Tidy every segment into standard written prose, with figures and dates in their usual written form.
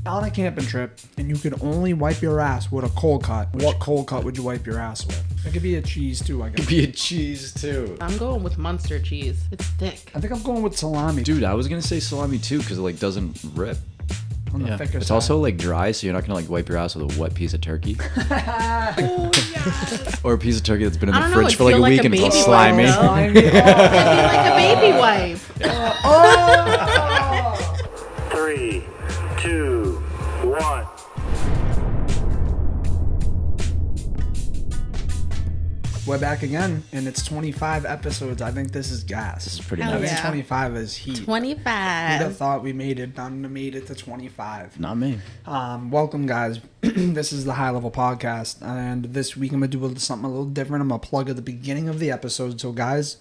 on a camping trip and you could only wipe your ass with a cold cut, what cold cut would you wipe your ass with? It could be a cheese too, I guess. It could be a cheese too. I'm going with Munster cheese. It's thick. I think I'm going with salami. Dude, I was gonna say salami too because it like doesn't rip. On the thicker It's side. also like dry, so you're not gonna like wipe your ass with a wet piece of turkey. Oh, yes. Or a piece of turkey that's been in I the don't know, fridge it'd for like a feel like week a and it's all baby slimy. wipe, Slimy. It'd be like a baby wipe. Oh! 3, 2, 1. We're back again, and it's 25 episodes. I think this is gas. This is pretty Hell I nice. think yeah. 25 is heat. 25. Who'd have thought we made it? None have made it to 25. Not me. Welcome, guys. This is the High Level Podcast, and this week I'm going to do something a little different. I'm going to plug at the beginning of the episode. So, guys,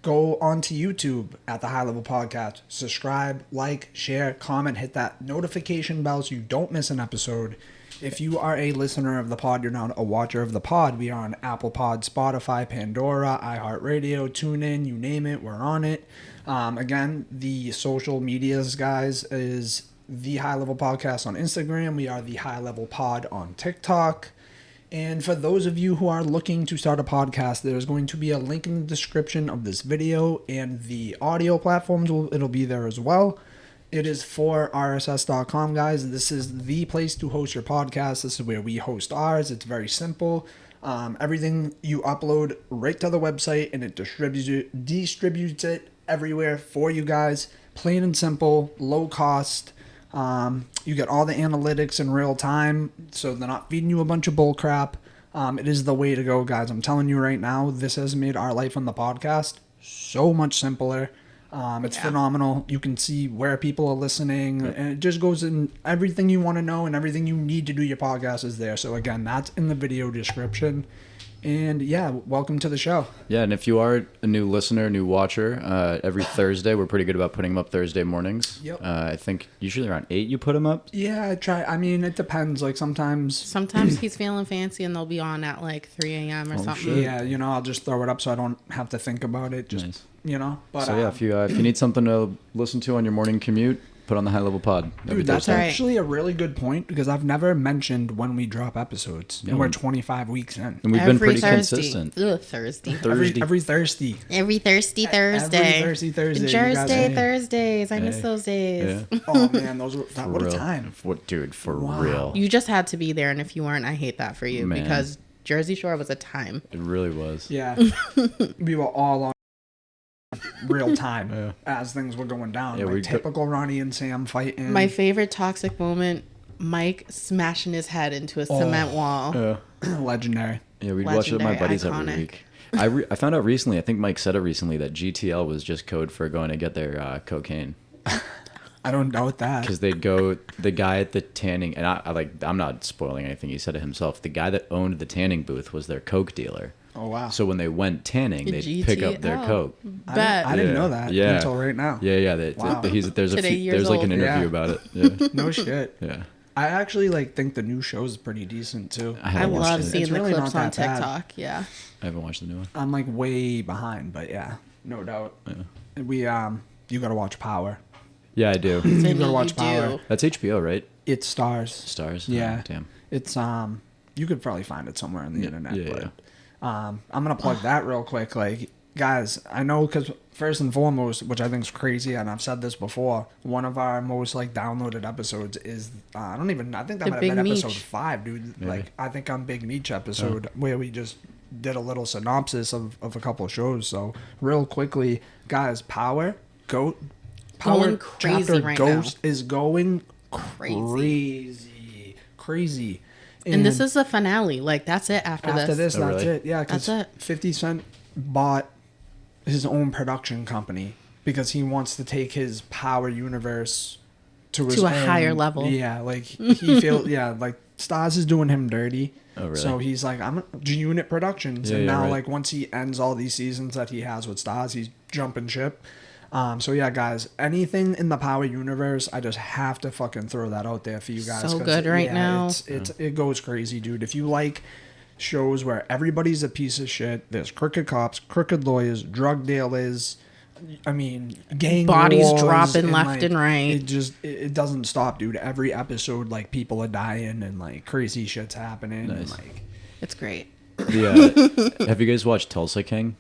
go onto YouTube at the High Level Podcast. Subscribe, like, share, comment, hit that notification bell so you don't miss an episode. If you are a listener of the pod, you're not a watcher of the pod. We are on Apple Pod, Spotify, Pandora, iHeartRadio, TuneIn, you name it, we're on it. Again, the social medias, guys, is the High Level Podcast on Instagram. We are the High Level Pod on TikTok. And for those of you who are looking to start a podcast, there's going to be a link in the description of this video, and the audio platforms, it'll be there as well. It is for RSS.com, guys. This is the place to host your podcast. This is where we host ours. It's very simple. Everything you upload right to the website, and it distributes it everywhere for you guys. Plain and simple, low cost. You get all the analytics in real time, so they're not feeding you a bunch of bull crap. It is the way to go, guys. I'm telling you right now, this has made our life on the podcast so much simpler. It's phenomenal. You can see where people are listening, and it just goes in everything you want to know, and everything you need to do your podcast is there. So again, that's in the video description. And yeah, welcome to the show. Yeah, and if you are a new listener, new watcher, every Thursday, we're pretty good about putting them up Thursday mornings. Yep. I think usually around 8 you put them up. Yeah, I try. I mean, it depends. Like sometimes He's feeling fancy and they'll be on at like 3 a.m. or something. shit. yeah, I'll just throw it up so I don't have to think about it. Just, Nice. But So yeah, if you need something to listen to on your morning commute, put on the High Level Pod. every dude, that's Thursday. Right. actually a really good point because I've never mentioned when we drop episodes, and we're 25 weeks in. And we've been Every pretty Thursday. consistent. Ugh, Thursday. Thursday. Every Thursday. Every thirsty Thursday. Every thirsty Thursday. you guys Thursday, are- Thursdays. I miss Hey. those days. Yeah. Oh man, what a real. time! Dude, for Wow. real. You just had to be there, and if you weren't, I hate that for you Man. because Jersey Shore was a time. It really was. Yeah, we were all on real time Yeah. as things were going down. Yeah, like we typical Ronnie and Sam fighting. My favorite toxic moment: Mike smashing his head into a cement wall. legendary. Yeah, we'd watch it with my Legendary, buddies iconic. every week. I found out recently, I think Mike said it recently, that GTL was just code for going to get their cocaine. I don't doubt that. Because they'd go, the guy at the tanning, and I'm not spoiling anything, he said it himself, the guy that owned the tanning booth was their coke dealer. Oh wow! So when they went tanning, they'd pick up their GTL. coke. Bet. I didn't Yeah. know that Yeah. until right now. Yeah. Wow. There's Today years there's like an old. interview Yeah. about it. Yeah. No shit. Yeah. I actually think the new show is pretty decent too. I haven't watched love it. seeing It's the really clips not on that bad. TikTok. Yeah. I haven't watched the new one. I'm like way behind, but yeah, no doubt. Yeah. We you gotta watch Power. Yeah, I do. Sydney, gotta watch you Power. do. That's HBO, right? It stars. Stars? Yeah. Oh, damn. It's you could probably find it somewhere on the internet. yeah, but I'm gonna plug that real quick. Like, guys, I know because first and foremost, which I think is crazy, and I've said this before, one of our most downloaded episodes is I think that The might have Big been episode Meech. 5, dude. Maybe. Like, I think on Big Meech episode where we just did a little synopsis of a couple of shows. So real quickly, guys, Power Going crazy chapter right Ghost is going Crazy. crazy. And this is the finale. Like, that's it after after this, Oh, that's really? it. Yeah, because That's it. 50 Cent bought his own production company because he wants to take his Power universe to his To a own- higher level. Yeah, like he feels like Stars is doing him dirty. Oh, really? So he's like, I'm G-Unit Productions, Yeah, and yeah, now right. like once he ends all these seasons that he has with Stars, he's jumping ship. So yeah, guys, anything in the Power universe, I just have to fucking throw that out there for you guys. So 'cause, good right now. It goes crazy, dude. If you like shows where everybody's a piece of shit, there's crooked cops, crooked lawyers, drug dealers, I mean, gang Bodies wars dropping and, left like, and right. It doesn't stop, dude. Every episode, like, people are dying and like crazy shit's happening. And, Nice. like, It's great. Have you guys watched Tulsa King?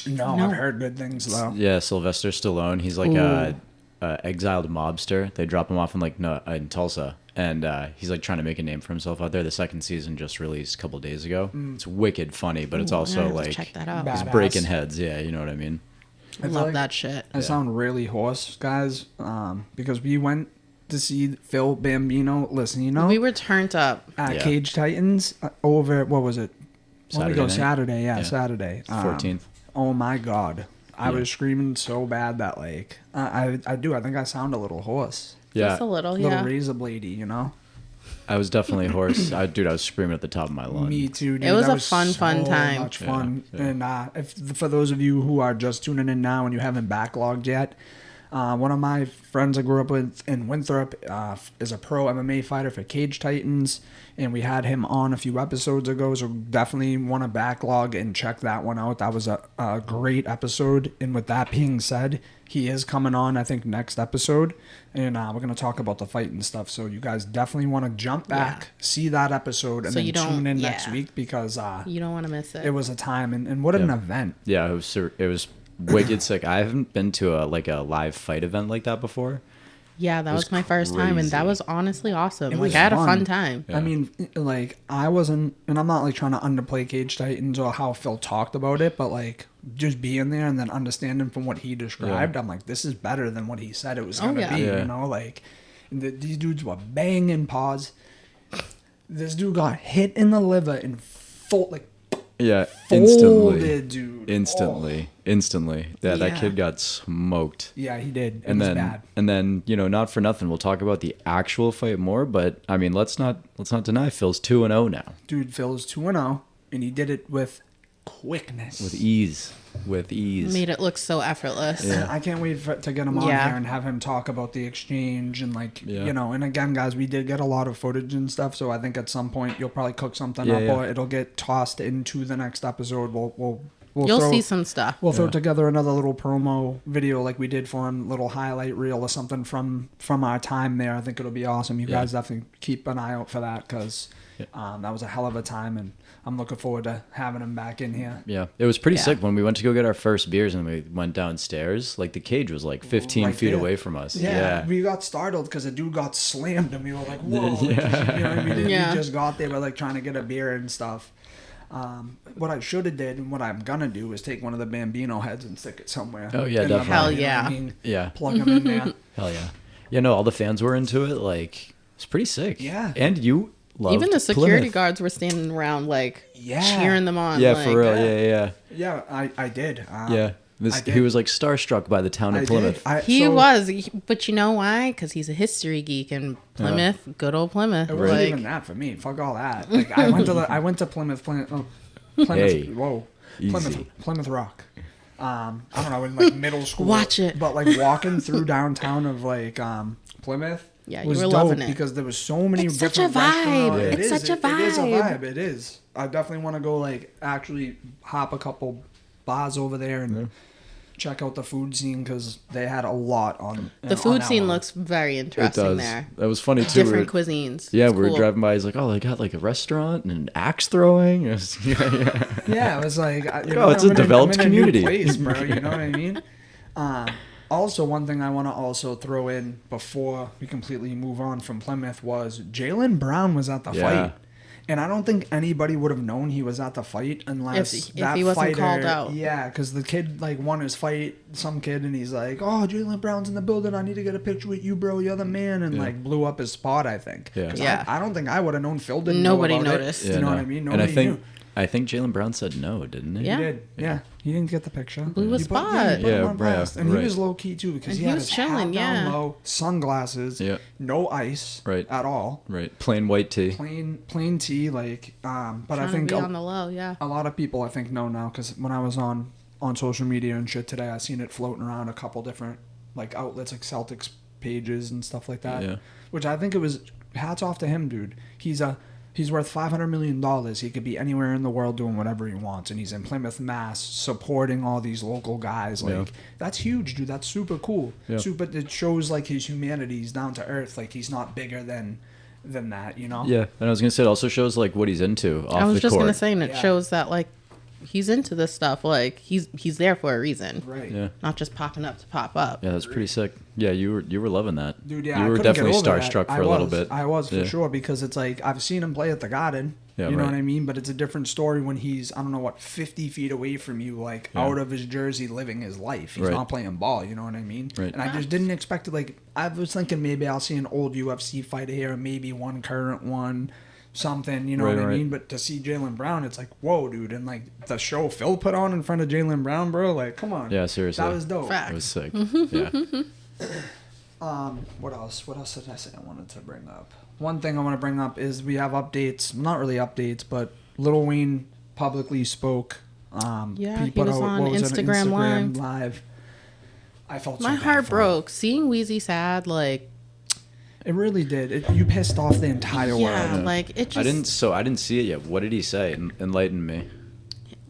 no, No. I've heard good things though. Yeah, Sylvester Stallone. He's like a exiled mobster. They drop him off in in Tulsa, and he's like trying to make a name for himself out there. The second season just released a couple days ago. It's wicked funny, but it's Ooh, also I'm gonna have to like check that out. Bad. he's Badass. breaking heads. Yeah, you know what I mean. I feel Love like that shit. I sound really hoarse, guys, because we went to see Phil Bambino. Listen, you know, We were turned up. at Yeah. Cage Titans over, what was it? When we Saturday go night? Saturday, Yeah. Saturday. 14th. Oh my God. I Yeah. was screaming so bad that like I think I sound a little hoarse. Yeah, Just a little, Little yeah. razor bladey, you know? I was definitely hoarse. I was screaming at the top of my lungs. Me too, dude. It was That a fun time. Much fun. Yeah. And if for those of you who are just tuning in now and you haven't backlogged yet, one of my friends I grew up with in Winthrop is a pro MMA fighter for Cage Titans, and we had him on a few episodes ago, so definitely want to backlog and check that one out. That was a great episode, and with that being said, he is coming on, I think, next episode, and we're going to talk about the fight and stuff, so you guys definitely want to jump back, see that episode, and So then you don't- tune in yeah. next week, because You don't want to miss it. it was a time, and what an Yeah. event. Yeah, it was wicked sick. I haven't been to a live fight event like that before. Yeah, that It was was my first time, and that crazy. was honestly awesome. It Like, was I had a fun. fun time. I mean, like, I wasn't, and I'm not like trying to underplay Cage Titans or how Phil talked about it, but like just being there and then understanding from what he described, I'm like, this is better than what he said it was Oh, gonna yeah. be. Yeah. You know, like these dudes were banging paws. This dude got hit in the liver and Yeah, folded, dude. instantly. Yeah, that Yeah. kid got smoked. Yeah, he did. It And was then, bad. not for nothing, we'll talk about the actual fight more. But I mean, let's not deny Phil's 2-0 now Dude, Phil is 2-0, and he did it with quickness. with ease. Made it look so effortless. Yeah. I can't wait to get him on Yeah. here and have him talk about the exchange and like Yeah. you know. And again, guys, we did get a lot of footage and stuff, so I think at some point you'll probably cook something Yeah, up, yeah. or it'll get tossed into the next episode. We'll You'll throw, see some stuff. We'll throw together another little promo video like we did for him, little highlight reel or something from our time there. I think it'll be awesome. You Yeah. guys definitely keep an eye out for that because that was a hell of a time, and I'm looking forward to having him back in here. Yeah, it was pretty Yeah. sick when we went to go get our first beers and we went downstairs. Like the cage was like 15 Right feet there. away from us. Yeah, we got startled because the dude got slammed and we were like, whoa. Yeah. You know what I mean? Yeah. We just got there, we're like trying to get a beer and stuff. What I should have did and what I'm going to do is take one of the Bambino heads and stick it somewhere. Oh, yeah, in the definitely. bar, Hell you know what I yeah. mean? Yeah. Plug them in there. Hell yeah. Yeah, no, all the fans were into it. Like, it's pretty sick. Yeah. And you loved Even the security Plymouth. guards were standing around, like, Yeah. cheering them on. Yeah, like, for real. Yeah. Yeah, I did. Yeah. I did. He was like starstruck by the town I of Plymouth. did. He So, was, but you know why? Because he's a history geek, and Plymouth, good old Plymouth. It wasn't Like, even that for me. Fuck all that. Like I went to Plymouth. Hey. Whoa. Easy. Plymouth Rock. I don't know, in like middle school. Watch it. But like walking through downtown of like Plymouth. Yeah, you was were dope loving it. because there was so many It's such different a vibe. restaurants. Yeah. It It's is. such a It is a vibe. vibe. It is. I definitely want to go like actually hop a couple bars over there and check out the food scene because they had a lot on. the food on scene Alamo. looks very It interesting does. there. That was funny too. Different cuisines. Yeah, It's we were cool. driving by. He's like, "Oh, they got like a restaurant and an axe throwing." It was- yeah. Yeah, it was like, it's a developed community. Place, bro. You know what I mean? Also, one thing I want to also throw in before we completely move on from Plymouth was Jaylen Brown was at the Yeah. fight. And I don't think anybody would have known he was at the fight unless If that he wasn't fighter, called out. Yeah, because the kid like won his fight, some kid, and he's like, "Oh, Jaylen Brown's in the building. I need to get a picture with you, bro. You're the man," and like blew up his spot. I think. Yeah. 'Cause Yeah. I don't think I would have known Phil didn't. Nobody know about noticed. It. You know what I mean? And Nobody knew. I think Jaylen Brown said no, didn't he? Yeah. He did. Yeah. He didn't get the picture. Blew his He put- spot. he put him Yeah, on right, blast. And he right. was low key too because And he he had was his hat chilling, down yeah. low, sunglasses, Yeah. no ice Right. at all, Right. Plain white tee. plain tea. Like, but Trying I think to be on the low, yeah. a lot of people I think know now because when I was on social media and shit today, I seen it floating around a couple different like outlets like Celtics pages and stuff like that. Yeah. Which I think it was hats off to him, dude. He's He's worth $500 million. He could be anywhere in the world doing whatever he wants, and he's in Plymouth, Mass, supporting all these local guys. Like, that's huge, dude. That's super cool. Yeah. Super. It shows like his humanity. He's down to earth. Like, he's not bigger than that, you know? Yeah, and I was gonna say it also shows like what he's into off the court. I was just gonna say, and it Yeah. shows that like he's into this stuff. Like he's there for a reason, Right. Yeah. not just popping up to pop up. Yeah, that's pretty sick. Yeah, you were loving that. Dude, yeah, you I were couldn't definitely get over that. starstruck for I a little was. bit. I was for Yeah. sure, because it's like I've seen him play at the Garden. Yeah, you know right. what I mean? But it's a different story when he's, I don't know what, 50 feet away from you, like Yeah. out of his jersey, living his life. He's Right. not playing ball. You know what I mean? Right. And I just didn't expect it. Like, I was thinking maybe I'll see an old UFC fighter here, and maybe one current one. Something, you know Right, what I right. mean? But to see Jaylen Brown, it's like, whoa, dude. And like the show Phil put on in front of Jaylen Brown, bro, like, come on. Yeah, seriously. That was dope. Fact. It was sick. Yeah. What else? What else did I say I wanted to bring up? One thing I want to bring up is we have updates. Not really updates, but Lil Wayne publicly spoke. Yeah, he was on Instagram Live. I felt My so bad heart for him. broke seeing Wheezy sad. Like It really did. You pissed off the entire yeah, world. like it just. I didn't see it yet. What did he say? Enlighten me.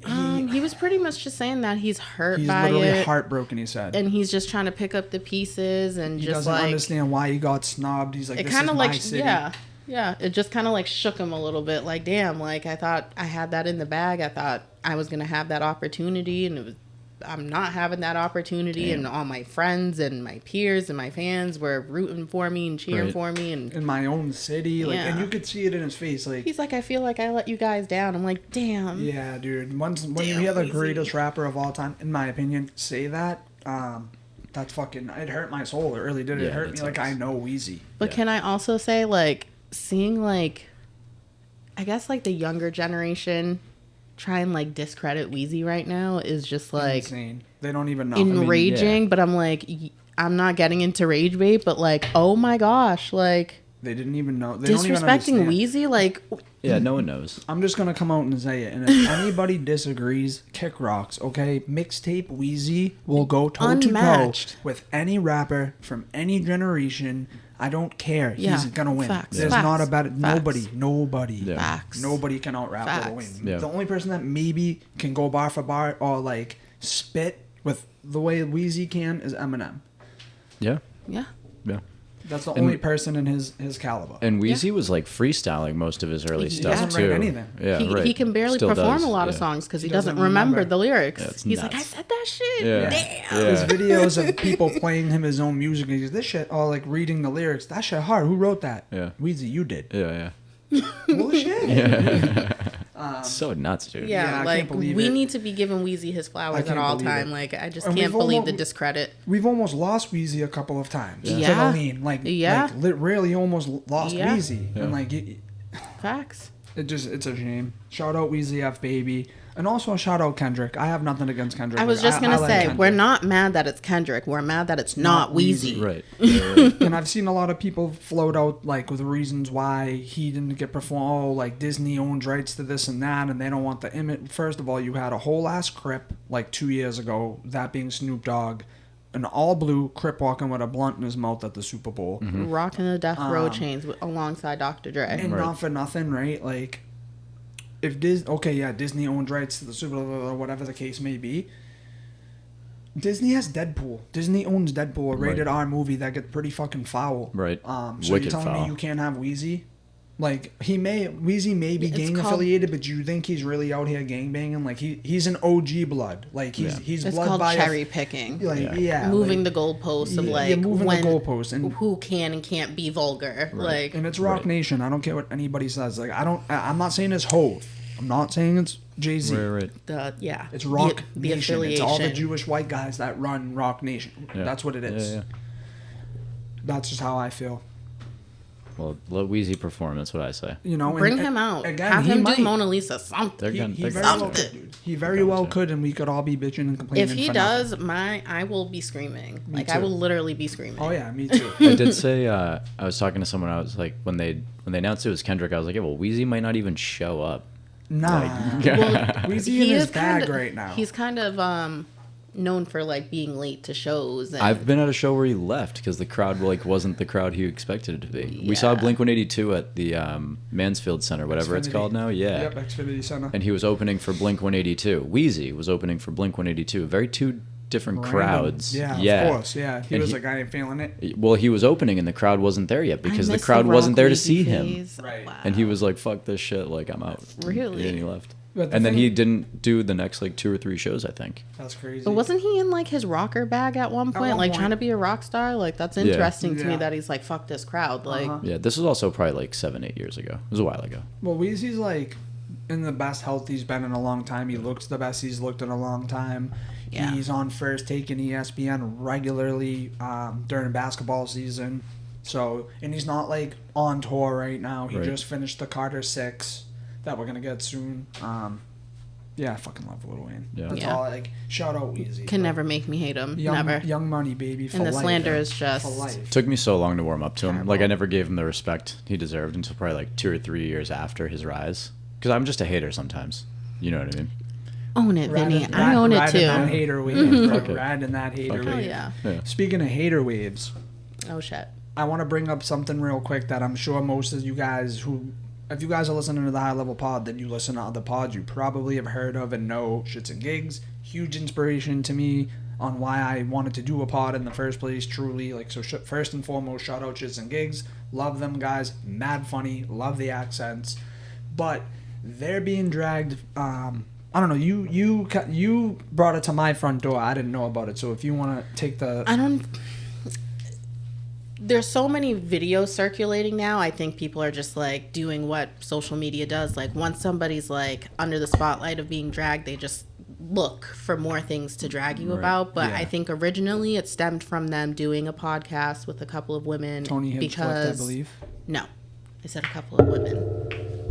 He was pretty much just saying that he's hurt He's by literally it, heartbroken. He said, and he's just trying to pick up the pieces and he just doesn't like understand why he got snubbed. He's like, it this kind is of my like city. yeah, it just kind of like shook him a little bit. Like damn, like I thought I had that in the bag. I thought I was gonna have that opportunity, and it was. I'm not having that opportunity, Damn. and all my friends and my peers and my fans were rooting for me and cheering Right. for me, and In my own city, like, and Yeah. you could see it in his face, like. he's like, I feel like I let you guys down. I'm like, damn. Yeah, dude. When you Damn, hear the Weezy. greatest rapper of all time, in my opinion, say that, that's fucking. It hurt my soul. It really did. It Yeah, hurt that me like sucks. I know Wheezy. But Yeah. can I also say, like, seeing, like, I guess, like, the younger generation try and, like, discredit Wheezy right now is just, like, Insane. They don't even know. enraging. yeah. But I'm like, I'm not getting into rage bait, but, like, oh my gosh, like, They didn't even know. They don't even disrespecting understand. Wheezy, like, Yeah, no one knows. I'm just gonna come out and say it, and if anybody disagrees, kick rocks, okay? Mixtape Wheezy will go toe to toe Unmatched. with any rapper from any generation. I don't care. Yeah, He's gonna win. facts, There's facts, not about it. facts. Nobody. Yeah. facts. Nobody can out rap Lil Facts. Wayne. Yeah. The only person that maybe can go bar for bar or like spit with the way Wheezy can is Eminem. Yeah. Yeah. Yeah. That's the And- only person in his caliber. And Wheezy was like freestyling most of his early He stuff doesn't too. write anything. Yeah, he, right. he can barely Still perform does, a lot of yeah. songs because he He doesn't doesn't remember remember. the lyrics. Yeah, it's He's like, I nuts. said that shit. Yeah. Damn. There's Yeah. videos of people playing him his own music. And he goes, this shit, or like reading the lyrics. That shit hard. Who wrote that? Yeah. Wheezy, you did. Yeah, Bullshit. so nuts, dude. Yeah, I Yeah, can't like believe we it. need to be giving Wheezy his I flowers at can't all believe time. it. Like I just And can't we've believe almo- the discredit. We've almost lost Wheezy a couple of times. Yeah. To the lean. Like, Yeah. really almost lost Yeah. Wheezy. Yeah. And like, Facts. it's a shame. Shout out Wheezy F Baby. And also shout out Kendrick. I have nothing against Kendrick. I was Like, just gonna like say Kendrick. we're not mad that it's Kendrick. We're mad that it's not Wheezy. Right. Yeah, And I've seen a lot of people float out like with reasons why he didn't get performed. Oh, like Disney owns rights to this and that, and they don't want the image. First of all, you had a whole ass Crip like 2 years ago, that being Snoop Dogg, an all blue Crip walking with a blunt in his mouth at the Super Bowl, Rocking the Death Row chains alongside Dr. Dre. and Right. not for nothing, right? Like, if Disney owns rights to the Super Bowl or whatever the case may be. Disney has Deadpool. Disney owns Deadpool, a rated R movie that gets pretty fucking foul. Right. So Wicked you're telling foul. me you can't have Wheezy? Like Wheezy may be It's gang called- affiliated, but you think he's really out here gang banging? Like he's an OG blood. Like he's It's blood called by cherry picking. like, Moving the goalposts of yeah, like moving when the goalposts and who can and can't be vulgar. Like and it's Rock Right. Nation. I don't care what anybody says. Like I'm not saying it's Hove. I'm not saying it's Jay-Z. right. It's Rock the Nation. affiliation. It's all the Jewish white guys that run Rock Nation. Yeah. That's what it is. Yeah. That's just how I feel. Well, let Wheezy perform. That's what I say. You know, Bring and- him out. Again, Have he him might. do Mona Lisa something. They're gonna. He They're very gonna well do could, it. dude. He very well could, and we could all be bitching and complaining. If he for does, nothing. I will be screaming. Me Like I too. will literally be screaming. Oh yeah, me too. I did say I was talking to someone. I was like, when they announced it was Kendrick, I was like, yeah, well, Wheezy might not even show up. Nah, Like, Weezy in his bag kinda, right now. He's kind of known for like being late to shows. And I've been at a show where he left because the crowd like wasn't the crowd he expected it to be. We saw Yeah. Blink-182 at the Mansfield Center, whatever it's Xfinity. called now. Yeah. Yep, Xfinity Center. And he was opening for Blink-182. Wheezy was opening for Blink-182. Very two different Random. crowds. Yeah, of course. Yeah, he And was like, I ain't feeling it. Well, he was opening and the crowd wasn't there yet I because the miss crowd rock wasn't there to Wheezy see him. phase. Right. Wow. And he was like, "Fuck this shit, like I'm out." Really? And he left. But the And then thing- he didn't do the next like 2 or 3 shows, I think. That's crazy. But wasn't he in like his rocker bag at one point, one like point. trying to be a rock star? Like that's interesting to me Yeah. that he's like, fuck this crowd. Like, Uh-huh. Yeah, this was also probably like 7, 8 years ago. It was a while ago. Well, Weezy's like in the best health he's been in a long time. He looks the best he's looked in a long time. Yeah. He's on First Take in ESPN regularly during basketball season. So, and he's not like on tour right now. He Right. just finished the Carter 6 that we're gonna get soon. Yeah, I fucking love Lil Wayne. Yeah. That's Yeah. all. Like, shout out Weezy. can But never make me hate him. young, Never. Young Money, baby. For And the life, slander man. is just- for life. Took me so long to warm up to him. Terrible. Like I never gave him the respect he deserved until probably like 2 or 3 years after his rise. Because I'm just a hater sometimes. You know what I mean? Own it, Vinny. Riding- I own it riding that too. hater wave. Fuck it. Riding that hater Fuck it. Hell wave. yeah. Yeah. Speaking of hater waves, Oh shit. I want to bring up something real quick that I'm sure most of you guys if you guys are listening to the High Level Pod, then you listen to other pods you probably have heard of and know. Shits and Gigs, huge inspiration to me on why I wanted to do a pod in the first place, truly. Like, so first and foremost, shout out Shits and Gigs. Love them guys, mad funny, love the accents. But they're being dragged, I don't know, you brought it to my front door. I didn't know about it. So if you want to take the... I don't. There's so many videos circulating now. I think people are just like doing what social media does. Like once somebody's like under the spotlight of being dragged, they just look for more things to drag you Right. about. But Yeah. I think originally it stemmed from them doing a podcast with a couple of women. Tony Hinchcliffe, I believe. No, I said a couple of women.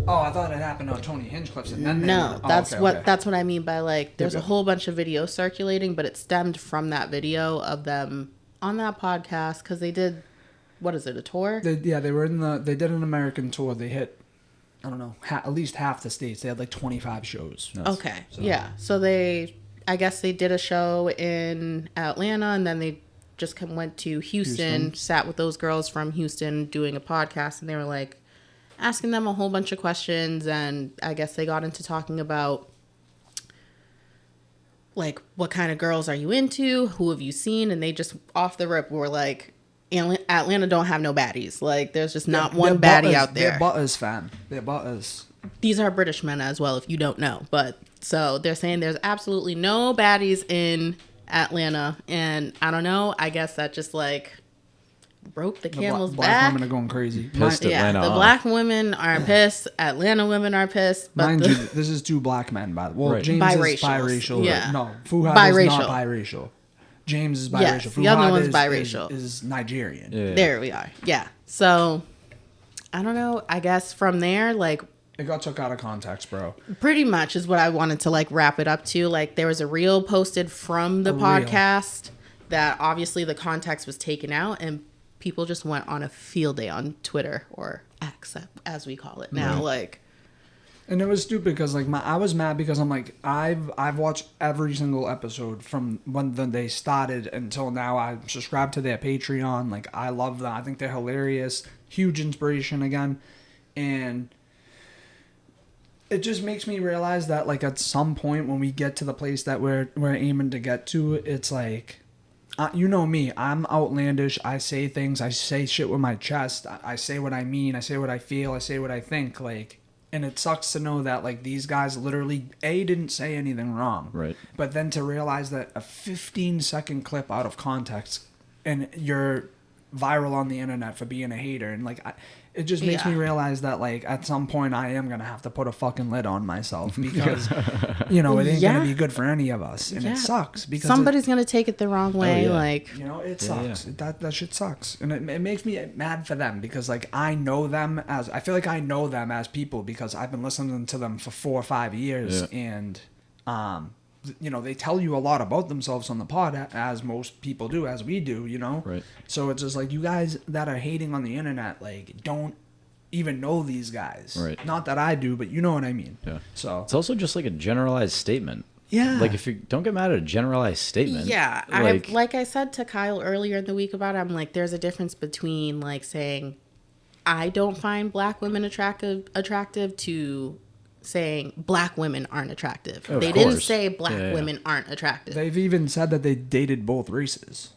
Oh, I thought it happened on Tony Hinchcliffe's, and then they No, went- oh, that's okay, what okay. that's what I mean by like. There's a Yep. whole bunch of videos circulating, but it stemmed from that video of them on that podcast because they did. What is it? A tour? They were they did an American tour. They hit, I don't know, at least half the states. They had like 25 shows. Okay. Yeah. So I guess they did a show in Atlanta and then they just went to Houston, sat with those girls from Houston doing a podcast, and they were like asking them a whole bunch of questions. And I guess they got into talking about like, what kind of girls are you into? Who have you seen? And they just off the rip were like, Atlanta don't have no baddies. Like, there's just not one baddie out there. They're Butters, fam. They're Butters. These are British men as well, if you don't know. But so they're saying there's absolutely no baddies in Atlanta, and I don't know. I guess that just like broke the camel's Black back. women are going crazy. Pissed Yeah, Atlanta the off. black women are pissed. Atlanta women are pissed. But Mind the, you, this is two black men, by the way. Well, Right. James Biracials. is biracial. Yeah. No, Fuhad is Biracial. not biracial. James is biracial. Yes, the other Fuhad one's is- biracial. Is Nigerian. Yeah. there we are. Yeah. So I don't know. I guess from there, like, It got took out of context, bro. pretty much is what I wanted to like wrap it up to. Like, there was a reel posted from the A reel. podcast that obviously the context was taken out, and people just went on a field day on Twitter, or X as we call it now. Right. Like, And it was stupid because like I was mad because I'm like I've watched every single episode from when they started until now. I subscribed to their Patreon. Like, I love them. I think they're hilarious. Huge inspiration again, and it just makes me realize that like at some point when we get to the place that we're aiming to get to, it's like. You know me, I'm outlandish. I say things. I say shit with my chest. I say what I mean. I say what I feel. I say what I think. Like, and it sucks to know that like these guys literally didn't say anything wrong. Right. But then to realize that a 15-second clip out of context and you're viral on the internet for being a hater, and like it just makes me Yeah. realize that like at some point I am gonna have to put a fucking lid on myself because you know it ain't Yeah. gonna be good for any of us, and Yeah. it sucks because somebody's gonna take it the wrong way. yeah. Like, you know, it Yeah, sucks. That shit sucks, and it makes me mad for them because like I know them as I feel like I know them as people because I've been listening to them for 4 or 5 years, Yeah. and you know, they tell you a lot about themselves on the pod as most people do, as we do, you know. Right. So it's just like you guys that are hating on the internet like don't even know these guys. Right. Not that I do, but you know what I mean. Yeah. So It's also just like a generalized statement. Yeah. Like, if you don't get mad at a generalized statement. Yeah, like I said to Kyle earlier in the week about it, I'm like, there's a difference between like saying I don't find black women attractive to saying black women aren't attractive. They didn't say black women aren't attractive. They've even said that they dated both races.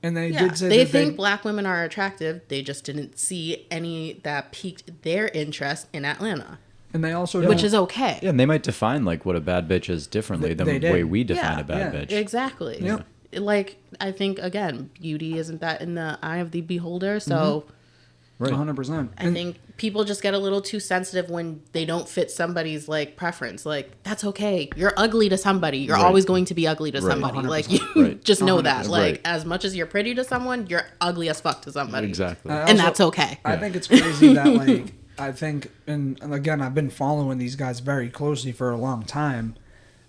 And they did say they that think black women are attractive. They just didn't see any that piqued their interest in Atlanta. And they also which is okay. Yeah, and they might define like what a bad bitch is differently than the way we define a bad bitch. Exactly. Yeah. Like, I think, again, beauty isn't that in the eye of the beholder. So, Right. 100%. I think people just get a little too sensitive when they don't fit somebody's, like, preference. Like, that's okay. You're ugly to somebody. You're always going to be ugly to somebody. 100%. Like, you just know that. 100%. Like, as much as you're pretty to someone, you're ugly as fuck to somebody. Exactly. And that's okay. I think it's crazy that, like, I think, and again, I've been following these guys very closely for a long time.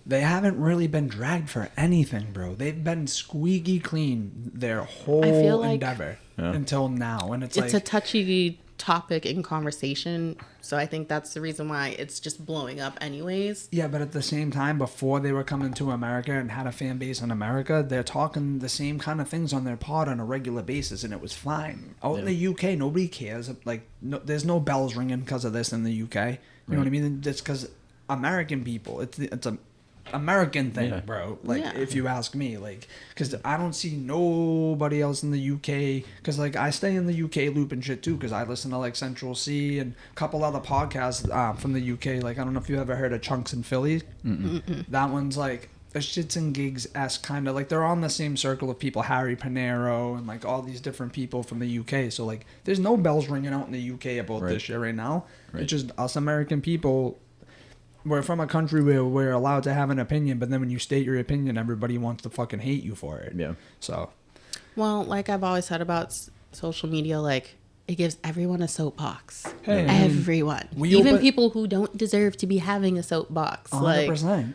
They haven't really been dragged for anything, bro. They've been squeaky clean their whole endeavor until now. And it's a touchy topic in conversation. So I think that's the reason why it's just blowing up anyways. Yeah, but at the same time, before they were coming to America and had a fan base in America, they're talking the same kind of things on their pod on a regular basis, and it was fine. Out in the UK, nobody cares. Like, there's no bells ringing because of this in the UK. You know what I mean? It's because American people. It's a American thing, bro. Like, if you ask me, like, because I don't see nobody else in the UK. Because, like, I stay in the UK loop and shit too. Because I listen to like Central C and a couple other podcasts from the UK. Like, I don't know if you ever heard of Chunks and Philly. That one's like a shits and gigs esque kind of like they're on the same circle of people. Harry Panero and like all these different people from the UK. So like, there's no bells ringing out in the UK about this shit right now. It's just us American people. We're from a country where we're allowed to have an opinion, but then when you state your opinion, everybody wants to fucking hate you for it. Yeah. So. Well, like I've always said about social media, like, it gives everyone a soapbox. Hey, everyone. Even people who don't deserve to be having a soapbox. 100%.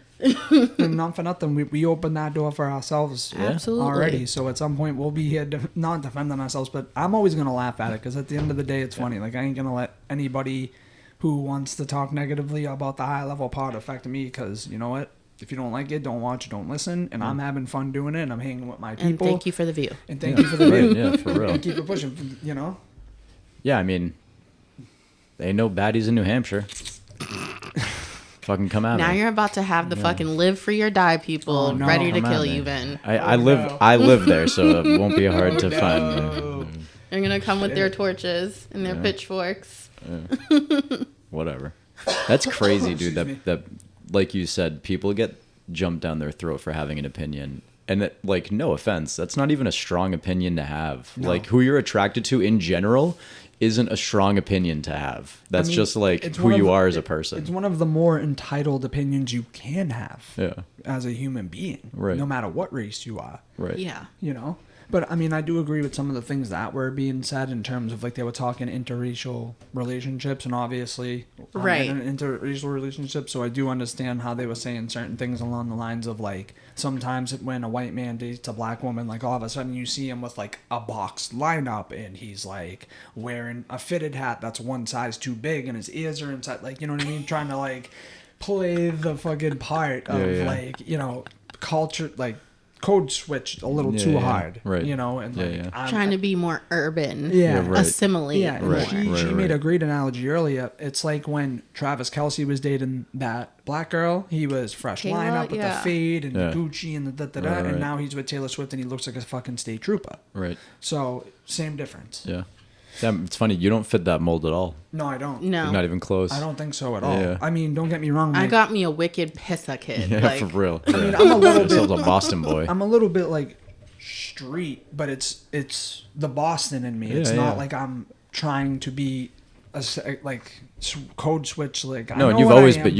And not for nothing, we opened that door for ourselves already. So at some point, we'll be here not defending ourselves, but I'm always going to laugh at it because at the end of the day, it's funny. Like, I ain't going to let anybody who wants to talk negatively about the high level pod affect me because, you know what? If you don't like it, don't watch, don't listen. And I'm having fun doing it, and I'm hanging with my people. And thank you for the view. And thank you for the view. Yeah, for real. And keep it pushing, you know? Yeah, I mean, there ain't no baddies in New Hampshire. Fucking come at me. Now you're about to have the fucking live free or die people ready to kill you, Vin. I live there, so it won't be hard to find. They're gonna come with their torches and their pitchforks. Whatever. That's crazy, dude. That like you said, people get jumped down their throat for having an opinion. And that, like, no offense, that's not even a strong opinion to have. No. Like, who you're attracted to in general isn't a strong opinion to have. That's just like who you are as a person. It's one of the more entitled opinions you can have as a human being, no matter what race you are. Right. Yeah. You know? But, I mean, I do agree with some of the things that were being said in terms of, like, they were talking interracial relationships, and obviously I'm in an interracial relationship, so I do understand how they were saying certain things along the lines of, like, sometimes when a white man dates a black woman, like, all of a sudden you see him with, like, a boxed lineup, and he's, like, wearing a fitted hat that's one size too big, and his ears are inside, like, you know what I mean? Trying to, like, play the fucking part of, like, you know, culture, like, code switched a little too hard, right? You know, and like I'm trying to be more urban, right. assimilate. Yeah, more. She made a great analogy earlier. It's like when Travis Kelce was dating that black girl. He was fresh lineup with the fade and the Gucci and the da-da-da, and now he's with Taylor Swift and he looks like a fucking state trooper. Right. So same difference. Yeah. Damn, it's funny. You don't fit that mold at all. No, I don't. No. You're not even close. I don't think so at all. Yeah. I mean, don't get me wrong. I got me a wicked pissa kid. Yeah, like, for real. I mean, I'm a little bit... a Boston boy. I'm a little bit like street, but it's the Boston in me. It's not like I'm trying to be like code switch. Like no, I know you've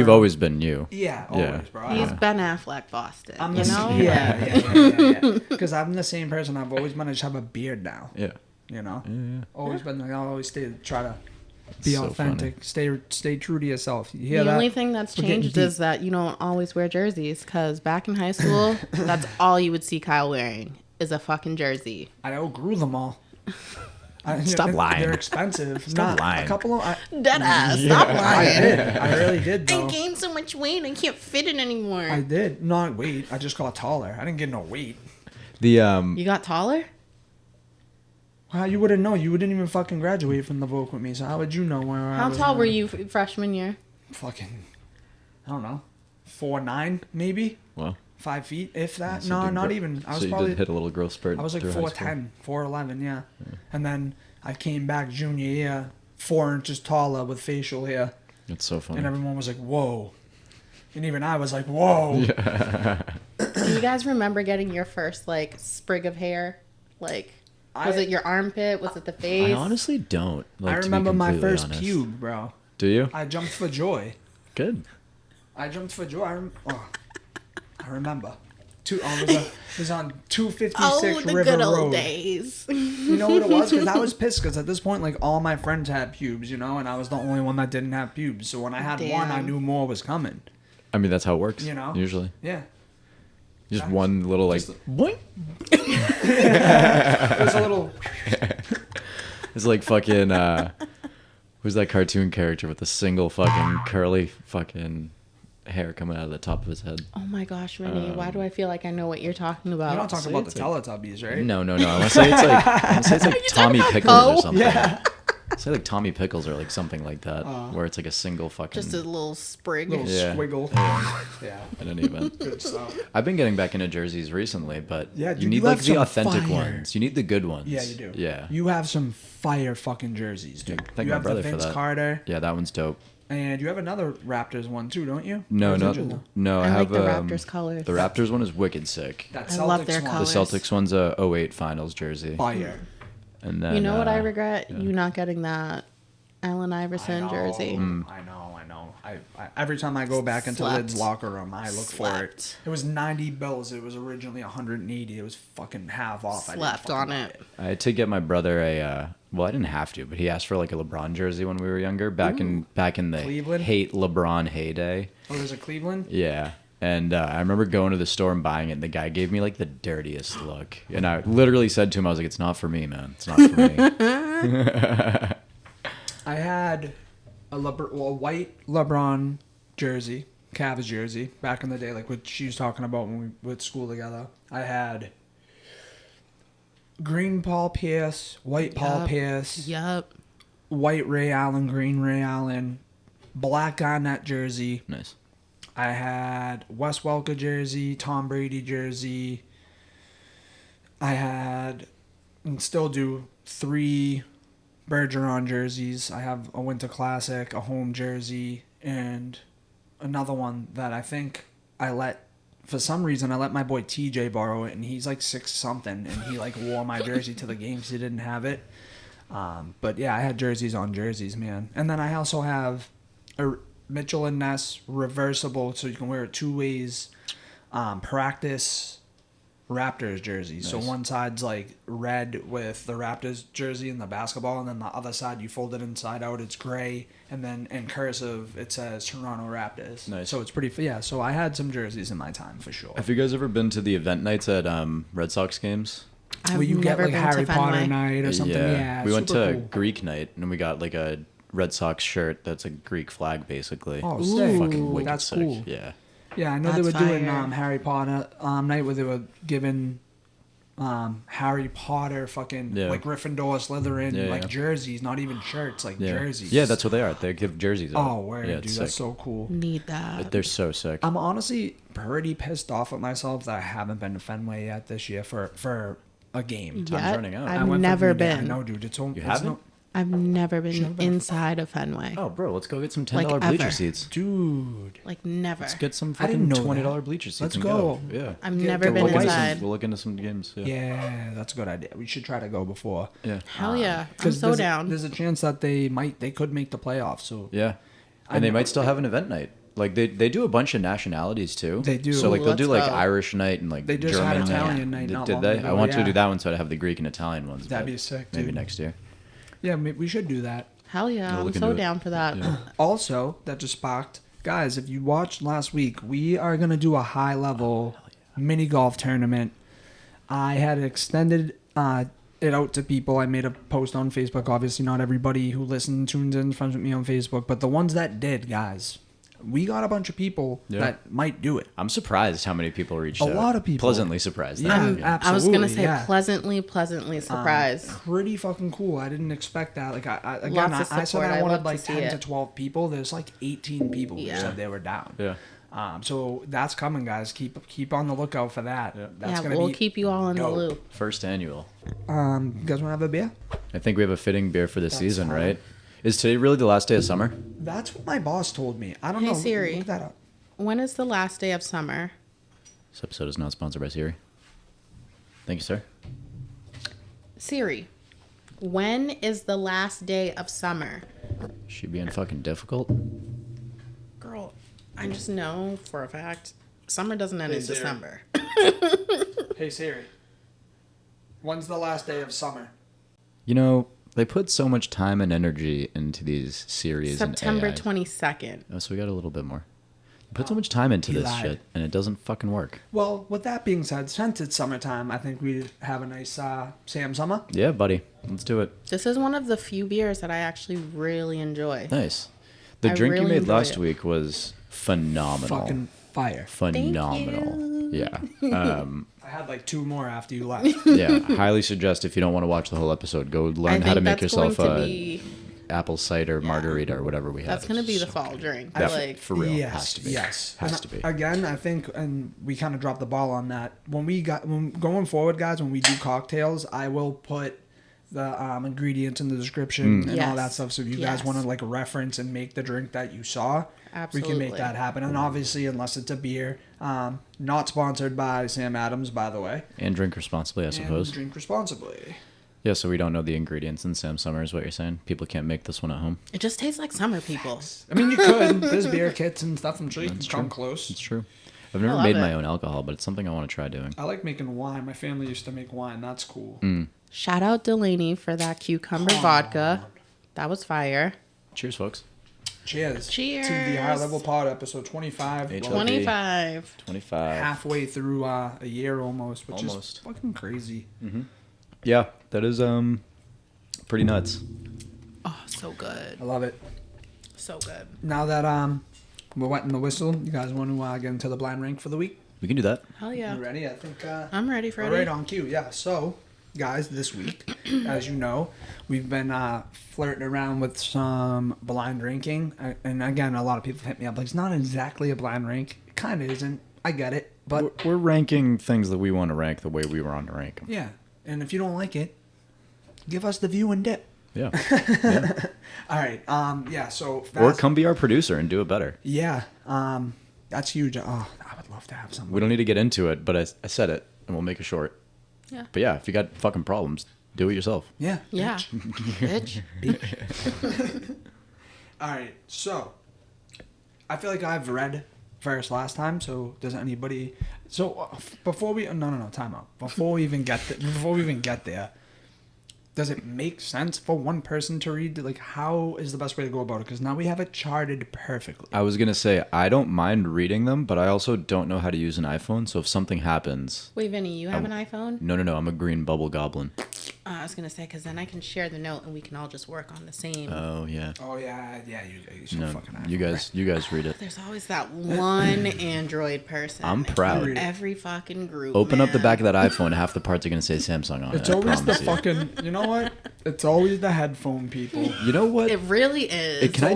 always been you. Yeah, always, bro. He's Ben Affleck Boston. I'm you know? Yeah. Because I'm the same person. I've always been. I just have a beard now. Yeah. You know. Yeah. Always been. Like, I always try to be so authentic. Stay true to yourself. You hear the that? only thing that's changed is that you don't always wear jerseys. Because back in high school, that's all you would see Kyle wearing is a fucking jersey. I outgrew them all. Stop lying. They're expensive. Stop lying. A couple of. Dead ass. Stop I lying. did. I really did, though. I gained so much weight, I can't fit it anymore. I did. Not weight. I just got taller. I didn't get no weight. You got taller? How you wouldn't know? You didn't even fucking graduate from the Vogue with me, so how would you know where I How was tall at? were you freshman year? Fucking, I don't know, 4'9", maybe Well, 5 feet, if that. so No, you not did even. I so was you probably. did hit a little growth spurt. I was like through high school. 4'10", 4'11", yeah. And then I came back junior year, 4 inches taller with facial hair, That's so funny. and everyone was like, "Whoa," and even I was like, "Whoa." Do you guys remember getting your first like sprig of hair? Like, was it your armpit? Was it the face? I honestly don't. Like, I to be remember my completely first honest. pube, bro. Do you? I jumped for joy. Good. I jumped for joy. I remember. It was on 256 Oh, the River good old Road. days. You know what it was? Because I was pissed because at this point, like, all my friends had pubes, you know, and I was the only one that didn't have pubes. So when I had one, I Damn. knew more was coming. I mean, that's how it works. You know? Usually. Yeah. Just one little, like, boing. It was a little... It's like fucking, who's that cartoon character with the single fucking curly fucking hair coming out of the top of his head? Oh my gosh, Vinny, why do I feel like I know what you're talking about? You're not talking about it's the Teletubbies, right? No. I want to say it's like Tommy Pickles Poe? or something. Yeah. Say like Tommy Pickles or like something like that, where it's like a single fucking. Just a little sprig. Little Yeah. squiggle. Yeah. In any event. Good stuff. I've been getting back into jerseys recently, but Yeah, you dude, need you like have the some authentic fire. ones. You need the good ones. Yeah, you do. Yeah. You have some fire fucking jerseys, dude. Thank You my have brother the for Vince that. Carter, Yeah, that one's dope. and you have another Raptors one too, don't you? No, Or is it no, just- no. I I have like the Raptors colors. The Raptors one is wicked sick. That I love Celtics their one. The colors. Celtics one's a 08 Finals jersey. Fire. And then You know what I regret? yeah. You not getting that Allen Iverson jersey. I know. I every time I go back into Slept. Lid's locker room, I look for it. Slept. It was 90 bills. It was originally 180. It was fucking half off. I didn't Slept fucking on buy it. I had to get my brother a well, I didn't have to, but he asked for like a LeBron jersey when we were younger, back in the Cleveland? hate LeBron heyday. Oh, there's a Cleveland. Yeah. And I remember going to the store and buying it, and the guy gave me like the dirtiest look. And I literally said to him, I was like, "It's not for me, man. It's not for me." I had a white LeBron jersey, Cavs jersey, back in the day, like what she was talking about when we went to school together. I had green Paul Pierce, white Paul Yup. Pierce, Yup. white Ray Allen, green Ray Allen, black Garnett jersey. Nice. I had Wes Welker jersey, Tom Brady jersey. I had, and still do, 3 Bergeron jerseys. I have a Winter Classic, a home jersey, and another one that I think for some reason, I let my boy TJ borrow it, and he's like 6 something, and he like wore my jersey to the games. He didn't have it. But yeah, I had jerseys on jerseys, man. And then I also have a Mitchell and Ness reversible, so you can wear it 2 ways. Practice Raptors jersey. So Nice. one side's like red with the Raptors jersey and the basketball, and then the other side you fold it inside out. It's gray, and then in cursive it says Toronto Raptors. Nice. So it's pretty. Yeah. So I had some jerseys in my time for sure. Have you guys ever been to the event nights at Red Sox games? I've Where you get never like been Harry to Potter Fenway. night or something. Yeah. we went to super cool. Greek night, and we got like a Red Sox shirt that's a Greek flag, basically. Oh, It's sick. fucking wicked That's sick. cool. Yeah. Yeah, I know they were That's doing fire. Harry Potter night where they were giving Harry Potter fucking Yeah. like Gryffindor, Slytherin, Yeah, like yeah. jerseys, not even shirts, like Yeah. jerseys. Yeah, that's what they are. They give jerseys out. Oh, word, Yeah, dude, it's that's sick. so cool. Need that. They're so sick. I'm honestly pretty pissed off at myself that I haven't been to Fenway yet this year for a game. Time's Yet? running out. I I've went for never Green Day. I been. know, dude. You haven't? I've never been never been. inside of Fenway. Oh, bro, let's go get some $10 Like bleacher ever. seats. dude. Like never. Let's get some I didn't fucking know $20 that. bleacher seats. Let's and go. Yeah. I've Get never the been white ones. inside. We'll look into some games. Yeah. Yeah, that's a good idea. We should try to go before. Yeah. Hell yeah. I'm 'Cause so there's down. There's a chance that they could make the playoffs. So Yeah. I And they know. might still have an event night. Like they do a bunch of nationalities too. They do. So like they'll do Let's like go. Irish night and like They just German had Italian night Did, not did long they? ago, I want to yeah. do that one so I'd have the Greek and Italian ones. That'd but be sick, Maybe dude. next year. yeah, we should do that. Hell yeah. We'll I'm look so into it. down for that. Yeah. Also, that just sparked, guys. If you watched last week, we are gonna do a high level mini golf tournament. I had extended it out to people. I made a post on Facebook. Obviously, not everybody who listens tunes in friends with me on Facebook, but the ones that did, guys, we got a bunch of people that might do it. I'm surprised how many people reached out. A lot of people. Pleasantly surprised. Yeah, Absolutely. I was gonna say yeah. pleasantly surprised. Pretty fucking cool. I didn't expect that. Like I Lots of said support. I I wanted love to like see 10 it. to 12 people. There's like 18 people who Yeah. said they were down. Yeah. So that's coming, guys. Keep on the lookout for that. Yeah. That's gonna We'll be keep you all in dope. the loop. First annual. You guys want to have a beer? I think we have a fitting beer for this season, hard. right? Is today really the last day of summer? That's what my boss told me. I don't Hey, know. Siri. Look that up. When is the last day of summer? This episode is not sponsored by Siri. Thank you, sir. Siri, when is the last day of summer? She being fucking difficult. Girl, I just know for a fact summer doesn't end in Siri. December. Hey Siri. When's the last day of summer? You know, they put so much time and energy into these series. September and AI. 22nd. Oh, so we got a little bit more. They put so much time into You this lied. shit, and it doesn't fucking work. Well, with that being said, since it's summertime, I think we have a nice Sam Summer. Yeah, buddy. Let's do it. This is one of the few beers that I actually really enjoy. Nice. The I drink you really made enjoy last it. week was phenomenal. Fucking fire. Phenomenal. Yeah. I had like 2 more after you left. Yeah. Highly suggest if you don't want to watch the whole episode, go learn how to make yourself a apple cider margarita or whatever we have. That's gonna be the So fall drink. Yeah, Like, for real. Yes, Has to be. yes. Has And to be. Again, I think, and we kind of dropped the ball on that. When going forward, guys, when we do cocktails, I will put the ingredients in the description and all that Yes. stuff. So if you guys Yes. want to like reference and make the drink that you saw, we can make Absolutely. that happen. And obviously, unless it's a beer, not sponsored by Sam Adams, by the way. And drink responsibly, I suppose. And drink responsibly. Yeah, so we don't know the ingredients in Sam Summer is what you're saying. People can't make this one at home. it just tastes like summer, people. I mean, you could. There's beer kits and stuff. I'm sure you can come close. It's true. I've never love made it. my own alcohol, but it's something I want to try doing. I like making wine. My family used to make wine. That's cool. Shout out Delaney for that cucumber vodka. That was fire. Cheers, folks. Cheers. Cheers. To the High Level Pod, episode 25. HLP. Well, 25. 25. halfway through a year almost, which is Almost. fucking crazy. Yeah, that is pretty nuts. Oh, so good. I love it. So good. Now that we're wetting the whistle, you guys want to get into the blind rank for the week? We can do that. Hell yeah. You ready? I think I'm ready for we're right it. on cue. Yeah. So, guys, this week, as you know, we've been flirting around with some blind ranking, and again, a lot of people hit me up like it's not exactly a blind rank. It kind of isn't. I get it, but We're ranking things that we want to rank the way we want to rank them. yeah. And if you don't like it, give us the view and dip. Yeah. All right. Yeah. So Or fast- come be our producer and do it better. Yeah. That's huge. Oh, I would love to have something. We don't need to get into it, but I said it, and we'll make it short. Yeah. But yeah, if you got fucking problems, do it yourself. Yeah. Yeah. Bitch. All right. So, I feel like I've read first last time. So, does anybody? So, before we no time out. Before we even get there, does it make sense for one person to read? Like, how is the best way to go about it? Because now we have it charted perfectly. I was going to say, I don't mind reading them, but I also don't know how to use an iPhone. So if something happens... Wait, Vinny, you have an iPhone? No, I'm a green bubble goblin. I was going to say, because then I can share the note and we can all just work on the same. Oh, yeah. Oh yeah. You so No, fucking. you guys read it. There's always that one Android person. I'm proud. in every fucking group. Open up the man. back of that iPhone, half the parts are going to say Samsung on it. It's I always the promise you. fucking. You know what? It's always the headphone people. You know what? It really is. Can I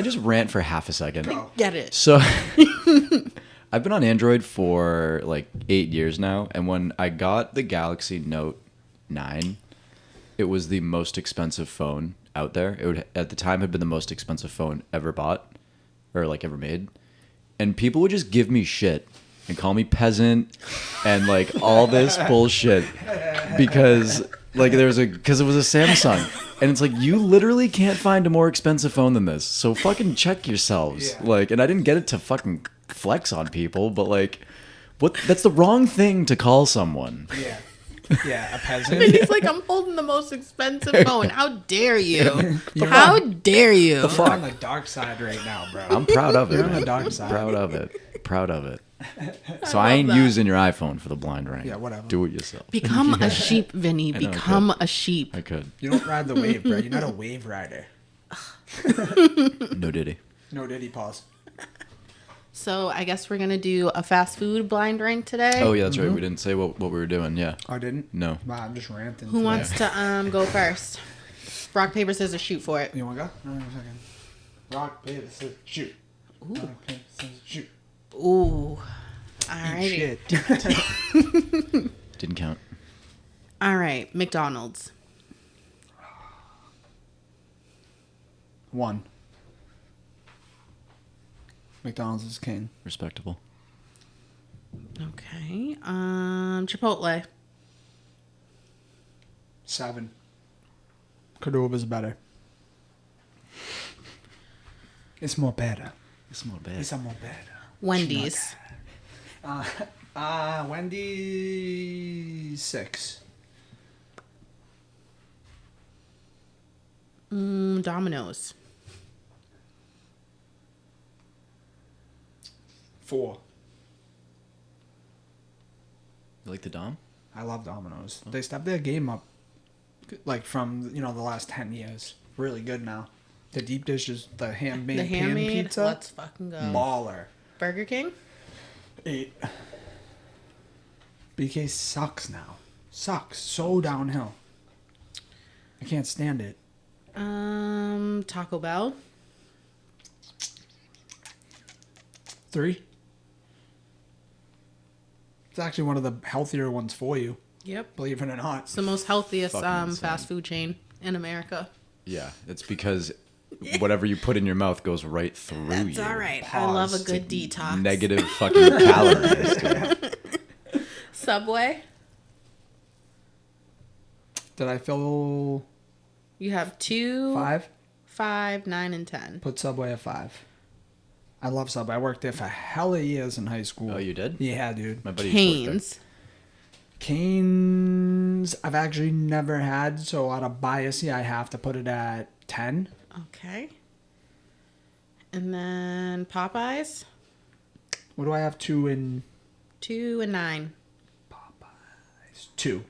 just rant for half a second? Go. Get it. So I've been on Android for like 8 years now, and when I got the Galaxy Note 9, it was the most expensive phone out there. It would at the time had been the most expensive phone ever bought or like ever made. And people would just give me shit and call me peasant and like all this bullshit because like because it was a Samsung. And it's like, you literally can't find a more expensive phone than this. So fucking check yourselves. Yeah. Like, and I didn't get it to fucking flex on people, but like, what? That's the wrong thing to call someone. Yeah. Yeah, a peasant. He's like, I'm holding the most expensive phone. How dare you? You're How on- dare you? You're on the dark side right now, bro. I'm proud of it. You're on the man. dark side. Proud of it. Proud of it. So I ain't that. using your iPhone for the blind rank. Yeah, whatever. Do it yourself. Become a sheep, Vinny. I know, I Become could. a sheep. I could. You don't ride the wave, bro. You're not a wave rider. No diddy. No diddy pause. So I guess we're gonna do a fast food blind rank today. Oh yeah, that's right. We didn't say what we were doing. Yeah. I didn't? No. Wow, I'm just ranting. Who today. wants to go first? Rock, paper, scissors, shoot for it. You want to go? No, no, second. Rock, paper, scissors, shoot. Ooh. Rock, paper, scissors, shoot. Ooh. Eat Alrighty. shit. Didn't count. All right. McDonald's. 1. McDonald's is king. Respectable. Okay. Chipotle. 7. Cordova's better. It's more better. It's more bad. It's a more better. Wendy's. Wendy's 6. Domino's. 4. You like the Dom? I love Domino's. They stepped their game up, like from the last 10 years. Really good now. The deep dish is the handmade The pan handmade. pizza. Let's fucking go. Baller. Burger King. 8. BK sucks now. Sucks so downhill. I can't stand it. Taco Bell. 3. It's actually one of the healthier ones for you, Yep. believe it or not. It's the most healthiest Fucking insane. fast food chain in America. Yeah. It's because whatever you put in your mouth goes right through That's you. all right. I love a Pause. good detox. Negative fucking calories. Dude. Subway. Did I fill You have 2, 5? 5, 9, and 10. Put Subway at 5. I love Subway. I worked there for hella years in high school. Oh, you did? Yeah, dude. My buddy used to work there. Canes. Cane's, I've actually never had, so out of bias, I have to put it at 10. Okay. And then Popeyes. What do I have? 2 and 2 and 9. 2.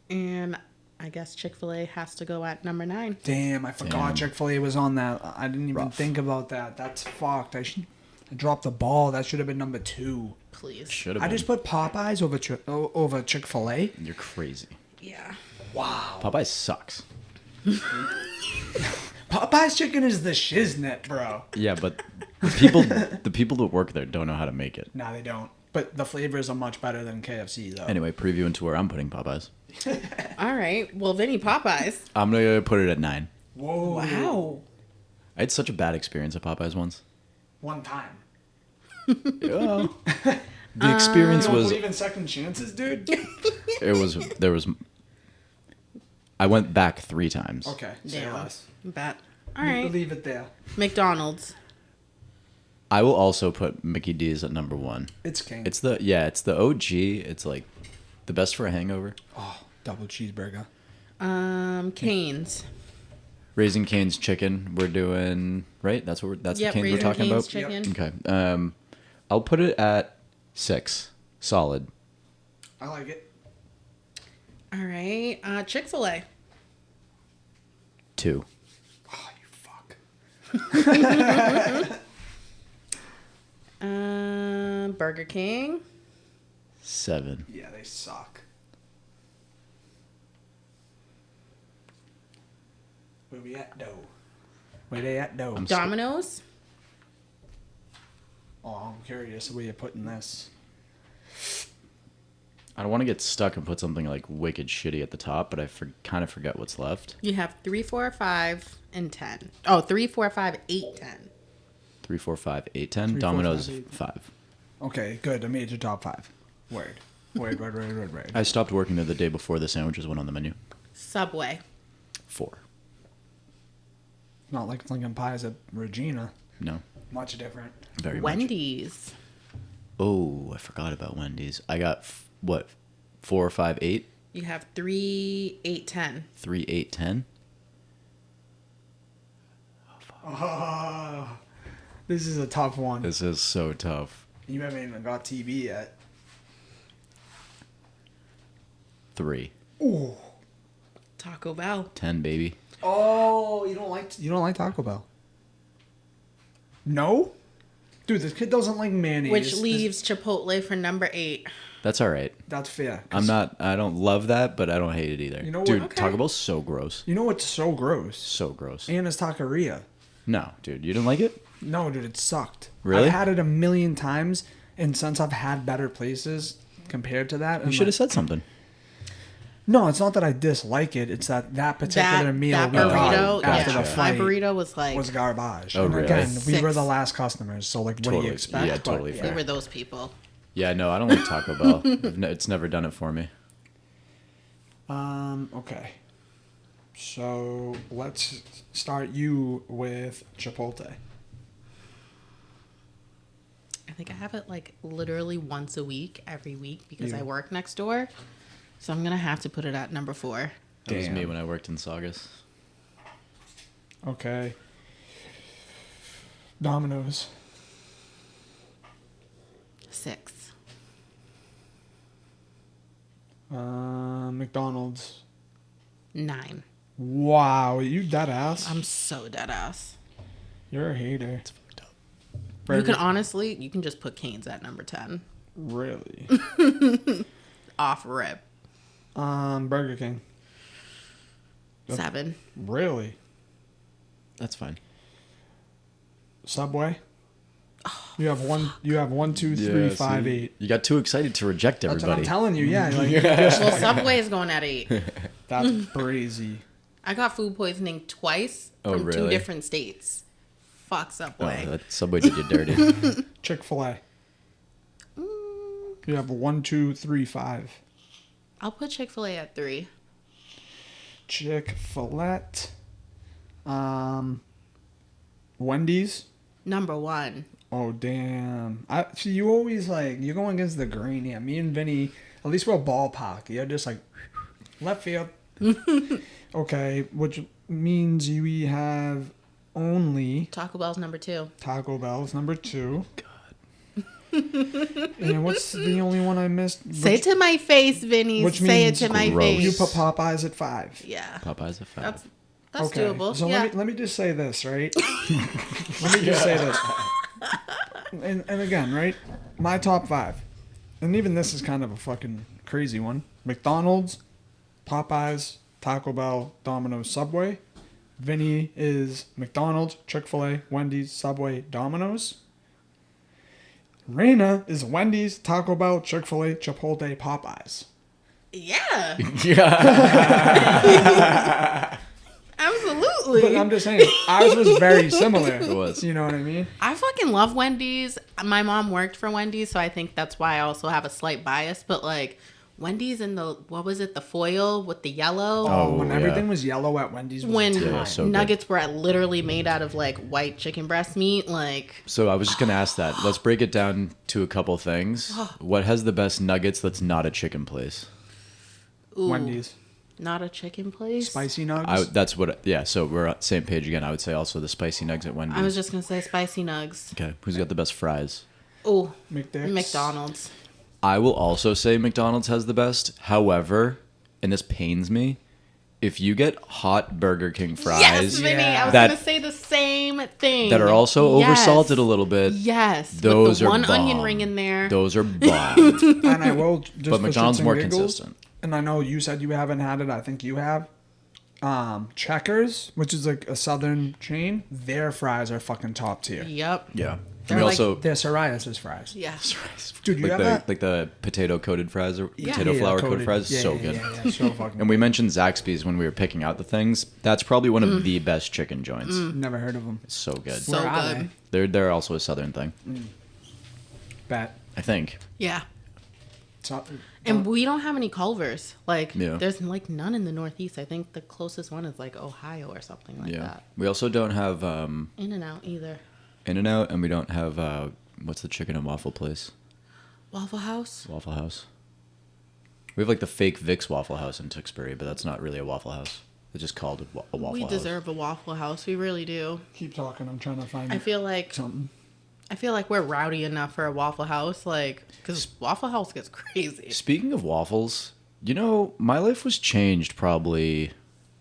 And I guess Chick-fil-A has to go at number 9. Damn, I forgot Damn. Chick-fil-A was on that. I didn't even Rough. think about that. That's fucked. I dropped the ball. That should have been number 2. Please. Should have I been. just put Popeyes over Chick-fil-A. You're crazy. Yeah. Wow. Popeyes sucks. Popeyes chicken is the shiznit, bro. Yeah, but the people that work there don't know how to make it. No, they don't. But the flavors are much better than KFC, though. Anyway, preview into where I'm putting Popeyes. All right. Well, Vinny, Popeyes. I'm gonna put it at 9. Whoa. Wow. I had such a bad experience at Popeyes once. One time. Yeah. The experience You don't was believe in second chances, dude? I went back 3 times. Okay. Say Damn. less. Bet. All right. Leave it there. McDonald's. I will also put Mickey D's at number 1. It's king. It's the OG. It's like the best for a hangover. Oh, double cheeseburger. Canes. Raising Cane's chicken. We're doing right. That's the Yep, cane we're Raising talking Cane's about. chicken. Okay. I'll put it at 6. Solid. I like it. All right. Chick-fil-A. 2. Oh, you fuck. Burger King. 7. Yeah, they suck. Where we at, though? Where they at, though? Domino's. Oh, I'm curious where you're putting this. I don't want to get stuck and put something like wicked shitty at the top, but I kind of forget what's left. You have 3, 4, 5, and 10. Oh, 3, 4, 5, 8, 10. 3, 4, 5, 8, 10. 3, 4, Domino's 5, 8. 5. Okay, good. I made your top 5. Word. Word. I stopped working there the day before the sandwiches went on the menu. Subway. 4. Not like Lincoln Pies at Regina. No. Much different. Very much. Wendy's. Oh, I forgot about Wendy's. I got, 4, 5, 8? You have 3, 8, 10. 3, 8, 10? Oh, This is a tough one. This is so tough. You haven't even got TV yet. 3. Ooh. Taco Bell. 10, baby. Oh, you don't like Taco Bell? No? Dude, this kid doesn't like mayonnaise. Which leaves Chipotle for number 8. That's all right. That's fair. I don't love that, but I don't hate it either. You know what? Dude, Okay. Taco Bell's so gross. You know what's so gross? So gross. Anna's Taqueria. No, dude, you didn't like it? No, dude, it sucked. Really? I've had it a million times, and since I've had better places compared to that, You should have said something. No, it's not that I dislike it. It's that particular meal that we got burrito, after yeah. the fight My burrito was like, was garbage. Oh, and really? again, we were 6. the last customers, so like, what do Totally. you expect? Yeah, But, totally we fair. were those people. Yeah, no, I don't like Taco Bell. It's never done it for me. Okay. So let's start you with Chipotle. I think I have it like literally once a week, every week, because Yeah. I work next door. So I'm going to have to put it at number 4. That was me Damn. when I worked in Saugus. Okay. Domino's. 6. McDonald's. 9. Wow, you dead ass. I'm so dead ass. You're a hater. It's fucked up. You Burger- can honestly, you can just put Cane's at number 10. Really? Off rip. Burger King. 7. Really? That's fine. Subway. You have one. You have 1, 2, 3, 5, 8. You got too excited to reject That's what I'm everybody. telling you. Yeah, like Well, Subway is going at 8. that's crazy. I got food poisoning twice Oh, from 2 really? different states. Fuck Subway. Oh, that Subway did you dirty. Chick-fil-A. You have 1, 2, 3, 5. I'll put Chick-fil-A at 3. Chick-fil-A. Wendy's. Number 1. Oh damn! I see you always like you're going against the grain here. Me and Vinny, at least we're ballpark. You're just like left field. Okay, which means you have only Taco Bell's number 2. Taco Bell's number 2. And what's the only one I missed? Say it to my face, Vinny. which Say it means to my gross. face. You put Popeyes at 5. Yeah. Popeye's a 5. That's Okay, doable. so yeah. let me just say this, right? Let me just say this. And again, right? My top 5. And even this is kind of a fucking crazy one. McDonald's, Popeyes, Taco Bell, Domino's, Subway. Vinny is McDonald's, Chick-fil-A, Wendy's, Subway, Domino's. Rayna is Wendy's, Taco Bell, Chick-fil-A, Chipotle, Popeyes. Yeah. Yeah. Absolutely. But I'm just saying, ours was very similar. It was. You know what I mean? I fucking love Wendy's. My mom worked for Wendy's, so I think that's why I also have a slight bias. But like Wendy's in the the foil with the yellow. Oh, when yeah. everything was yellow at Wendy's was When a time. Yeah, so good. nuggets were literally made out of like white chicken breast meat, like So I was just gonna ask that. Let's break it down to a couple things. What has the best nuggets that's not a chicken place? ooh, Wendy's. not a chicken place. Spicy nugs. That's what. Yeah. So we're on the same page again. I would say also the spicy nugs at Wendy's. I was just gonna say spicy nugs. Okay. Who's got the best fries? Oh, McDick's. McDonald's. I will also say McDonald's has the best. However, and this pains me, if you get hot Burger King fries Yes, Vinny. I was That- gonna say the same thing. that are also Yes. oversalted a little bit, Yes, those with the are one onion bomb. ring in there. Those are bomb. And I will just But for McDonald's shits and more giggles, consistent. And I know you said you haven't had it. I think you have. Checkers, which is like a southern chain, their fries are fucking top tier. Yep. Yeah. They're we like- also They're psoriasis fries. Yeah. Dude, you like ever- the potato coated fries or Yeah. potato Yeah, flour coated fries. Yeah, So yeah, good. Yeah, so fucking. And we mentioned Zaxby's when we were picking out the things. That's probably one of the best chicken joints. Never heard of them. It's so good. So Where are good. They're also a southern thing, Bet. I think. Yeah. So, And we don't have any Culvers. Like, Yeah. there's like none in the Northeast. I think the closest one is like Ohio or something like Yeah. that. We also don't have In and Out either. In-N-Out, and we don't have what's the chicken and waffle place? Waffle House. Waffle House. We have like the fake Vic's Waffle House in Tewksbury, but that's not really a Waffle House. It's just called a Waffle We House. deserve a Waffle House. We really do. keep talking. I'm trying to find I feel like something. I feel like we're rowdy enough for a Waffle House, like, because Waffle House gets crazy. Speaking of waffles, you know, my life was changed probably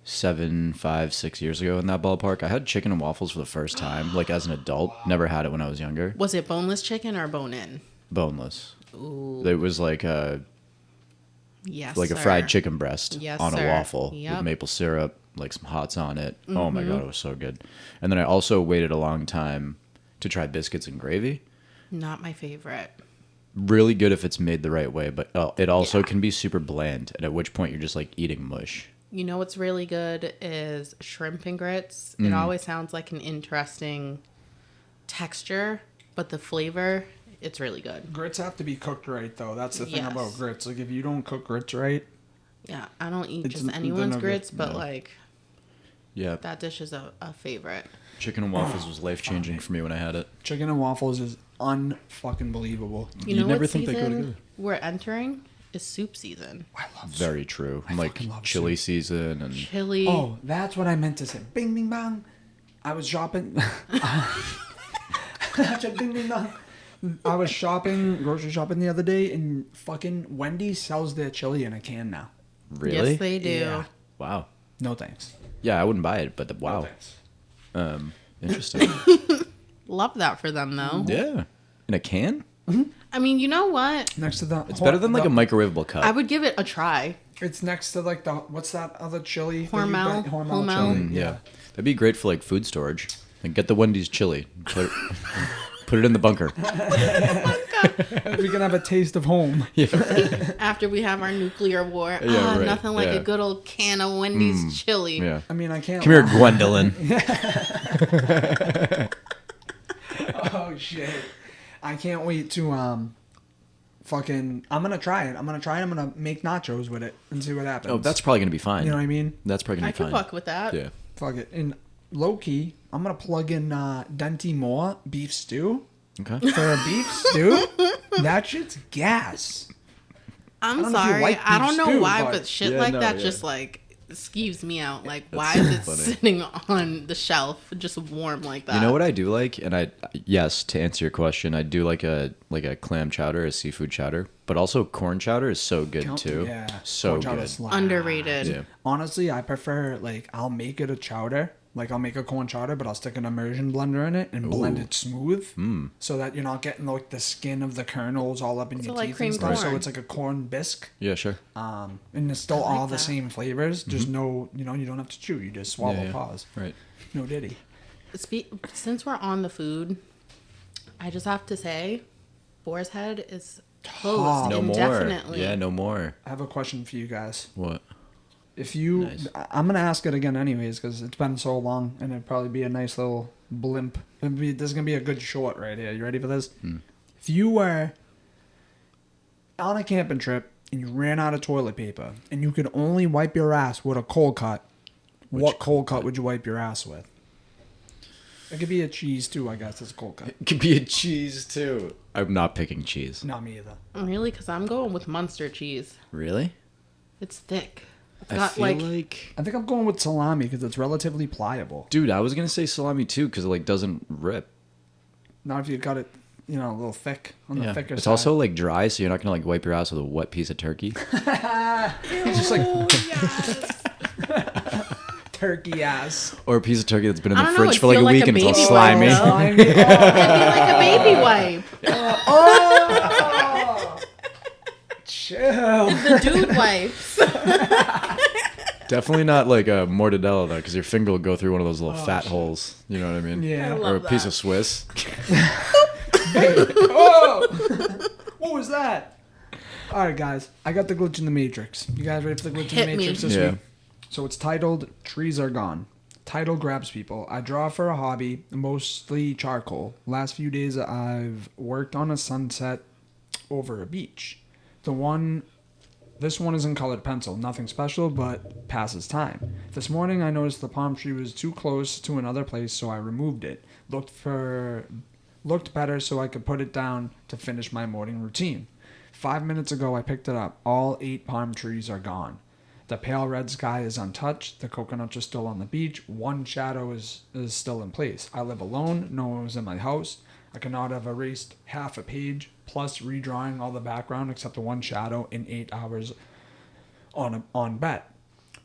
6 years ago in that ballpark. I had chicken and waffles for the first time, like as an adult. Never had it when I was younger. Was it boneless chicken or bone-in? Boneless. Ooh. It was like a Yes, a sir. fried chicken breast Yes, on sir. a waffle Yep. with maple syrup, like some hots on it. Oh my God, it was so good. And then I also waited a long time to try biscuits and gravy. Not my favorite. Really good if it's made the right way, but it also can be super bland, and at which point you're just like eating mush. You know what's really good is shrimp and grits. It always sounds like an interesting texture, but the flavor, it's really good. Grits have to be cooked right, though. That's the thing Yes. about grits. Like, if you don't cook grits right, Yeah, I don't eat It's just they're anyone's no good. grits, but No. like Yeah, that dish is a favorite. chicken and waffles was life changing for me when I had it. chicken and waffles is unfucking believable. You You'd know never what think they go season together. we're entering is soup season. I love soup. Very true. Like fucking love chili season and Chili. Oh, that's what I meant to say. Bing, bing, bang. I was shopping. Bing, bing, bang. I was grocery shopping the other day, and fucking Wendy's sells their chili in a can now. really. Yes, they do. Yeah. Wow. No thanks. Yeah, I wouldn't buy it, but No wow. thanks. Interesting. Love that for them though. Yeah. In a can? I mean, you know what? Next to the. It's better than like a microwavable cup. I would give it a try. It's next to like the what's that other chili? that you Hormel? buy- Hormel Hormel? chili. Yeah. That'd be great for like food storage. Like get the Wendy's chili. Put it in the bunker. We can have a taste of home. After we have our nuclear war. Yeah, right. Nothing like Yeah. a good old can of Wendy's chili. Yeah. I mean, I can't. Come here, lie. Gwendolyn. Oh shit! I can't wait to fucking. I'm gonna try it. I'm gonna make nachos with it and see what happens. Oh, that's probably gonna be fine. You know what I mean? That's probably I gonna be could fine. fuck with that. Yeah. Fuck it. And low key, I'm gonna plug in Denti Moore beef stew Okay. for a beef stew. That shit's gas. I'm I don't know if you sorry. like I don't beef know stew, why, but- but shit Yeah, like no, that yeah. just like skeeves me out. Like, why is it funny. sitting on the shelf just warm like that? You know what I do like, and yes, to answer your question, I do like a clam chowder, a seafood chowder, but also corn chowder is so good too. Yeah. So Corn chowder good. slaps. Underrated. Yeah. Honestly, I prefer like I'll make it a chowder. Like I'll make a corn chowder, but I'll stick an immersion blender in it and blend it smooth, so that you're not getting like the skin of the kernels all up in your like teeth cream and stuff. So corn. it's like a corn bisque, Yeah, sure. and it's still I like all the that. same flavors. Just no, you don't have to chew. You just swallow. Yeah, yeah. Pause. Right. No diddy. Since we're on the food, I just have to say, Boar's Head is closed No more. indefinitely. Yeah, no more. I have a question for you guys. What? If you, Nice. I'm gonna ask it again anyways because it's been so long, and it'd probably be a nice little blimp. This is gonna be a good short right here. You ready for this? If you were on a camping trip and you ran out of toilet paper and you could only wipe your ass with a cold cut, what cold cut would you wipe your ass with? It could be a cheese too, I guess. It's a cold cut. It could be a cheese too. I'm not picking cheese. Not me either. Really? Because I'm going with Munster cheese. Really? It's thick. It's I got feel like... I think I'm going with salami because it's relatively pliable. Dude, I was gonna say salami too because it like doesn't rip. Not if you got it, a little thick on the thicker It's side. also like dry, so you're not gonna like wipe your ass with a wet piece of turkey. It's just like Oh, yes. turkey ass. Or a piece of turkey that's been in I the don't know, fridge it'd for like a feel like week a and it's all baby slimy. wipe, though. Slimy. It'd be like a baby wipe. Oh, chill. The dude wipes. Definitely not like a mortadella though, because your finger will go through one of those little fat holes. You know what I mean? Yeah. I Or a love piece that. of Swiss. Oh, what was that? All right, guys. I got the glitch in the Matrix. You guys ready for the glitch in Hit the me. Matrix this Yeah. week? So it's titled "Trees Are Gone." Title grabs people. I draw for a hobby, mostly charcoal. Last few days, I've worked on a sunset over a beach. This one is in colored pencil. Nothing special, but passes time. This morning, I noticed the palm tree was too close to another place, so I removed it. Looked better, so I could put it down to finish my morning routine. 5 minutes ago, I picked it up. All 8 palm trees are gone. The pale red sky is untouched. The coconuts are still on the beach. One shadow is still in place. I live alone. No one was in my house. I could not have erased half a page, plus redrawing all the background except the one shadow in 8 hours on bet.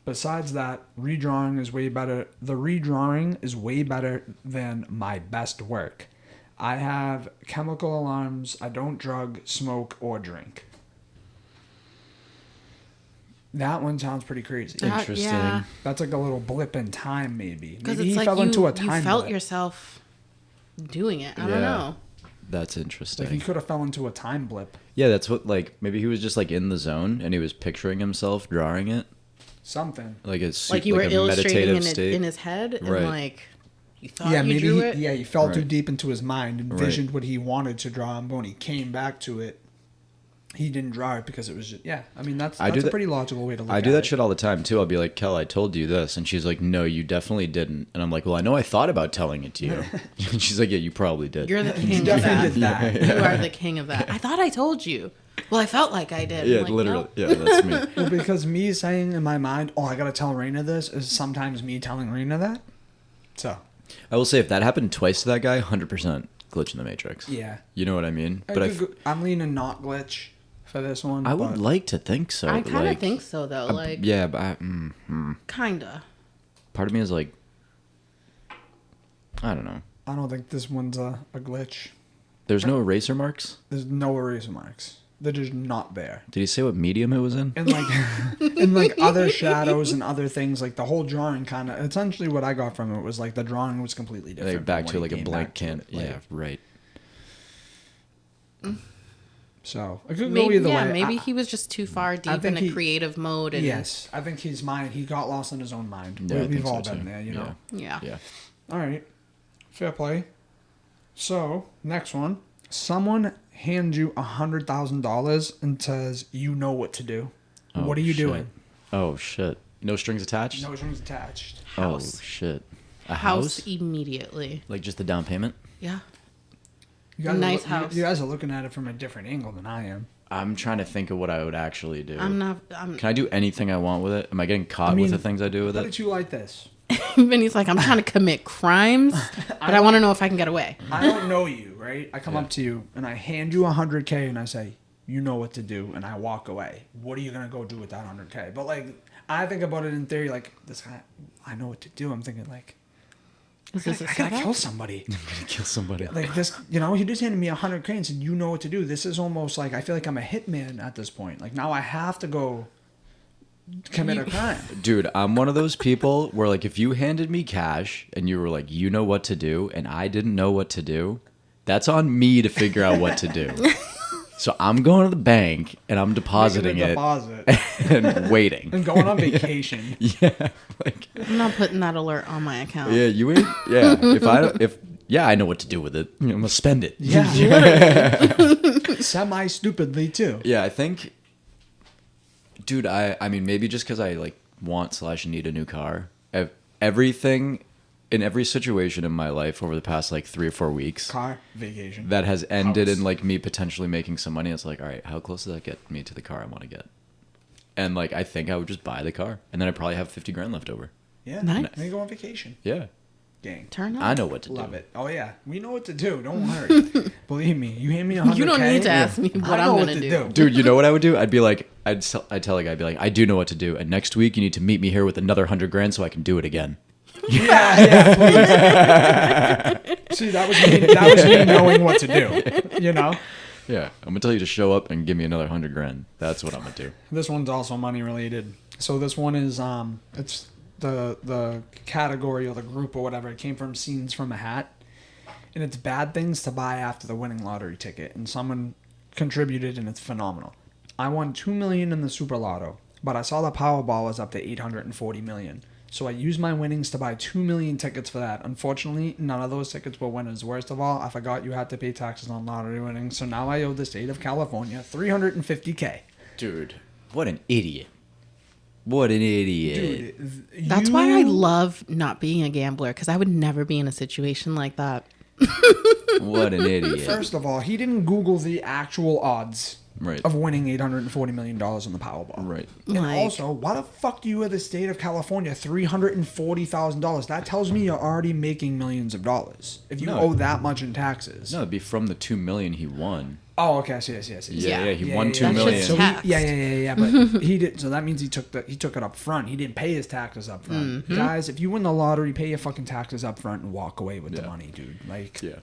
Besides that, redrawing is way better. The redrawing is way better than my best work. I have chemical alarms. I don't drug, smoke, or drink. That one sounds pretty crazy. Interesting. Yeah. That's like a little blip in time, maybe. Because Maybe it's he like fell into a you time felt blip. yourself doing it. I don't know. That's interesting. Like he could have fell into a time blip. Yeah, that's what, like, maybe he was just, like, in the zone and he was picturing himself drawing it. Something. Like it's Like you were a illustrating meditative state. in his head, and Right. like you thought Yeah, you maybe drew it. he fell too Right. deep into his mind, envisioned what he wanted to draw, and when he came back to it, he didn't draw it because it was just, I mean, that's I do a that- pretty logical way to look at it. I do that shit all the time too. I'll be like, Kel, I told you this, and she's like, no, you definitely didn't. And I'm like, well, I know I thought about telling it to you. And she's like, yeah, you probably did. You're the king of definitely that. did that. You are the king of that. I thought I told you. Well, I felt like I did. Yeah, I'm like, literally. nope. Yeah, that's me. Well, because me saying in my mind, oh, I gotta tell Rayna this, is sometimes me telling Rayna that. So, I will say, if that happened twice to that guy, 100% glitch in the Matrix. yeah. You know what I mean? But I'm leaning not glitch for this one. I would but like to think so. I kind of like, think so, though. Like, yeah, but kinda. part of me is like, I don't know. I don't think this one's a glitch. There's no eraser marks? There's no eraser marks. They're just not there. Did he say what medium it was in? And like, and like other shadows and other things, like the whole drawing kind of, essentially what I got from it was like the drawing was completely different. Like back from to what like he a came blank back to can. it. Like, Yeah, right. So it could Maybe, go either yeah, way. maybe he was just too far deep think in a he- creative mode. And Yes, I think his mind. He got lost in his own mind. Yeah, I We've think so, all too. been there, you know. Yeah. Yeah. All right, fair play. So next one, someone hands you $100,000 and says, "You know what to do." Oh, What are you shit. doing? Oh shit. No strings attached? No strings attached. House. Oh shit. A House house? immediately. Like just the down payment? Yeah. You guys Nice are, house. You guys are looking at it from a different angle than I am. I'm trying to think of what I would actually do. I'm not. Can I do anything I want with it? Am I getting caught with the things I do with Put it? it to you like this. Vinny's like, I'm trying to commit crimes, but I want to know if I can get away. I don't know you, right? I come up to you and I hand you $100K and I say, "You know what to do," and I walk away. What are you gonna go do with that $100K? But like, I think about it in theory. Like this guy, I know what to do. I'm thinking like, Is this a I gotta setup? kill somebody. I'm gonna kill somebody. Like this, you know, he just handed me $100K and said, "You know what to do." This is almost like I feel like I'm a hitman at this point. Like now I have to go commit a crime. Dude, I'm one of those people where like if you handed me cash and you were like, you know what to do, and I didn't know what to do, that's on me to figure out what to do. So I'm going to the bank and I'm depositing Making a it deposit and waiting. and going on vacation. Yeah, like I'm not putting that alert on my account. yeah, you ain't. Yeah, I know what to do with it. I'm gonna spend it. Yeah, semi stupidly too. Yeah, I think, dude. I mean, maybe just because I like want/need a new car. Everything in every situation in my life over the past like 3 or 4 weeks Car, vacation. that has ended House. in like me potentially making some money. It's like, all right, how close does that get me to the car I want to get? And like, I think I would just buy the car, and then I probably have 50 grand left over. Yeah, Nice. Then you go on vacation. Yeah, Gang. Turn up. I know what to Love do. it. Oh yeah, we know what to do. Don't worry. Believe me. You hand me $100K. You don't need to ask me what I know I'm what gonna to do. Dude, you know what I would do? I'd be like, I'd tell a guy, I'd be like, I do know what to do, and next week you need to meet me here with another 100 grand so I can do it again. Yeah, please. See, that was me. That was me knowing what to do. You know. Yeah, I'm gonna tell you to show up and give me another 100 grand. That's what I'm gonna do. This one's also money related. So this one is it's the category or the group or whatever. It came from Scenes from a Hat, and it's bad things to buy after the winning lottery ticket. And someone contributed, and it's phenomenal. I won $2 million in the Super Lotto, but I saw the Powerball was up to $840 million. So I used my winnings to buy 2 million tickets for that. Unfortunately, none of those tickets were winners. Worst of all, I forgot you had to pay taxes on lottery winnings. So now I owe the state of California $350K. Dude, what an idiot. What an idiot. Dude, That's why I love not being a gambler, because I would never be in a situation like that. What an idiot. First of all, he didn't Google the actual odds. Right. of winning $840 million on the Powerball. Right. And Like- also, why the fuck do you owe the state of California $340,000? That tells me you're already making millions of dollars. If you No. owe that much in taxes. No, it'd be from the $2 million he won. Oh, okay. I see. Yeah, he won That $2 million. shit's So taxed. yeah. But he did. So that means he took it up front. He didn't pay his taxes up front. Guys, if you win the lottery, pay your fucking taxes up front and walk away with the money, dude. Like, Yeah.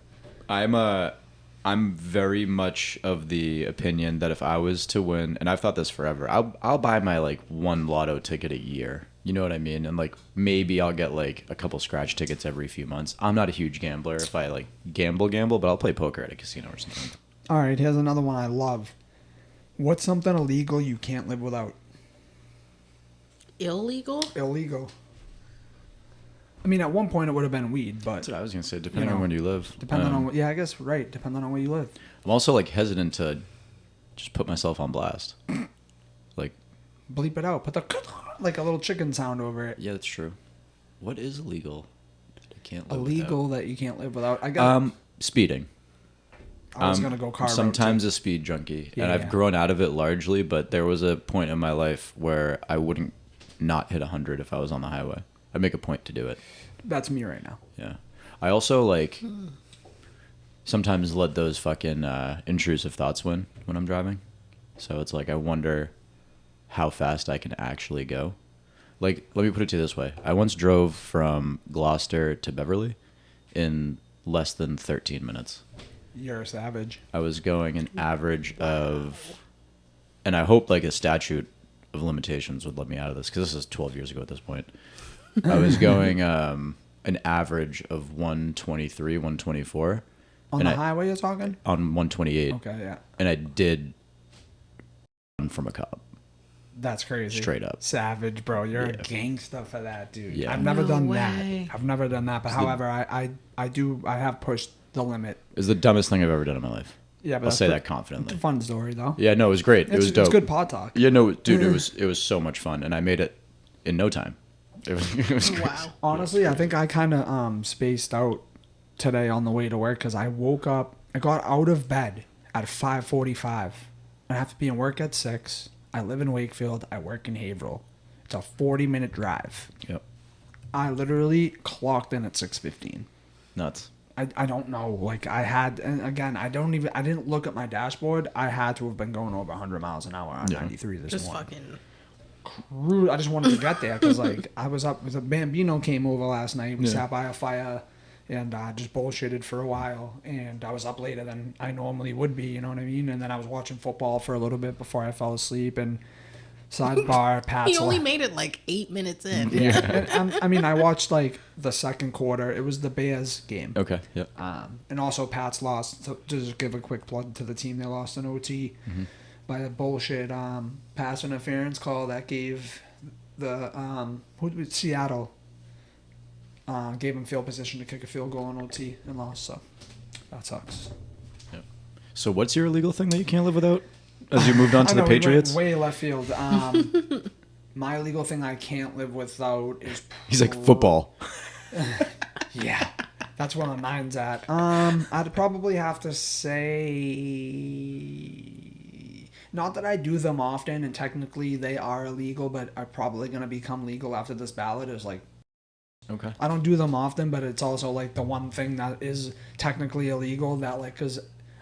I'm very much of the opinion that if I was to win, and I've thought this forever, I'll buy my like one lotto ticket a year. You know what I mean? And like maybe I'll get like a couple scratch tickets every few months. I'm not a huge gambler. If I like gamble, but I'll play poker at a casino or something. all right, here's another one I love. What's something illegal you can't live without? Illegal? Illegal. I mean, at one point it would have been weed, but That's what I was gonna say. Depending know, on where you live. depending on I guess right, depending on where you live. I'm also like hesitant to just put myself on blast. Like, Bleep it out. Put the like a little chicken sound over it. yeah, that's true. What is illegal? That I can't live Illegal that you can't live without. I got. without? Speeding. I was gonna go car road, Sometimes too. a speed junkie, Yeah, and I've yeah. grown out of it largely. But there was a point in my life where I wouldn't not hit 100 if I was on the highway. I'd make a point to do it. That's me right now. Yeah. I also like sometimes let those fucking intrusive thoughts win when I'm driving. So it's like I wonder how fast I can actually go. Like, let me put it to you this way. I once drove from Gloucester to Beverly in less than 13 minutes. You're a savage. I was going an average of, and I hope like a statute of limitations would let me out of this because this is 12 years ago at this point. I was going an average of 123, 124. On and the I- highway, you're talking? on 128. Okay, yeah. And I did run from a cop. That's crazy. Straight up. Savage, bro. You're a Yeah. gangsta for that, dude. Yeah. I've never No done way. that. I've never done that. But however, I have pushed the limit. It was the dumbest thing I've ever done in my life. Yeah, but I'll that's say good. that It's confidently. a fun story, though. Yeah, no, it was great. It was dope. It's good pod talk. Yeah, no, dude, it was so much fun, and I made it in no time. It was great. Wow. Honestly, I think I kind of spaced out today on the way to work because I woke up. I got out of bed at 5:45. I have to be in work at 6. I live in Wakefield. I work in Haverhill. It's a 40-minute drive. Yep. I literally clocked in at 6:15. Nuts. I don't know. Like I had, and again, I didn't look at my dashboard. I had to have been going over 100 miles an hour on Yeah. 93 this Just morning. fucking. I just wanted to get there because like I was up with a Bambino came over last night. We Yeah. sat by a fire and just bullshitted for a while. And I was up later than I normally would be. You know what I mean? And then I was watching football for a little bit before I fell asleep. And sidebar, Pat's He only la- med it like 8 minutes in. yeah. And, I mean, I watched like the second quarter. It was the Bears game. Okay. Yep. And also Pats lost. So to just give a quick plug to the team, they lost in OT by a bullshit pass interference call that gave the Seattle gave him field position to kick a field goal in OT and lost. So that sucks. Yep. So what's your illegal thing that you can't live without? As you moved on to I the know, we went Patriots? way left field. My illegal thing I can't live without is He's like football. Yeah, that's where my mind's at. I'd probably have to say, not that I do them often, and technically they are illegal, but are probably going to become legal after this ballot. Is like, Okay. I don't do them often, but it's also like the one thing that is technically illegal that like, because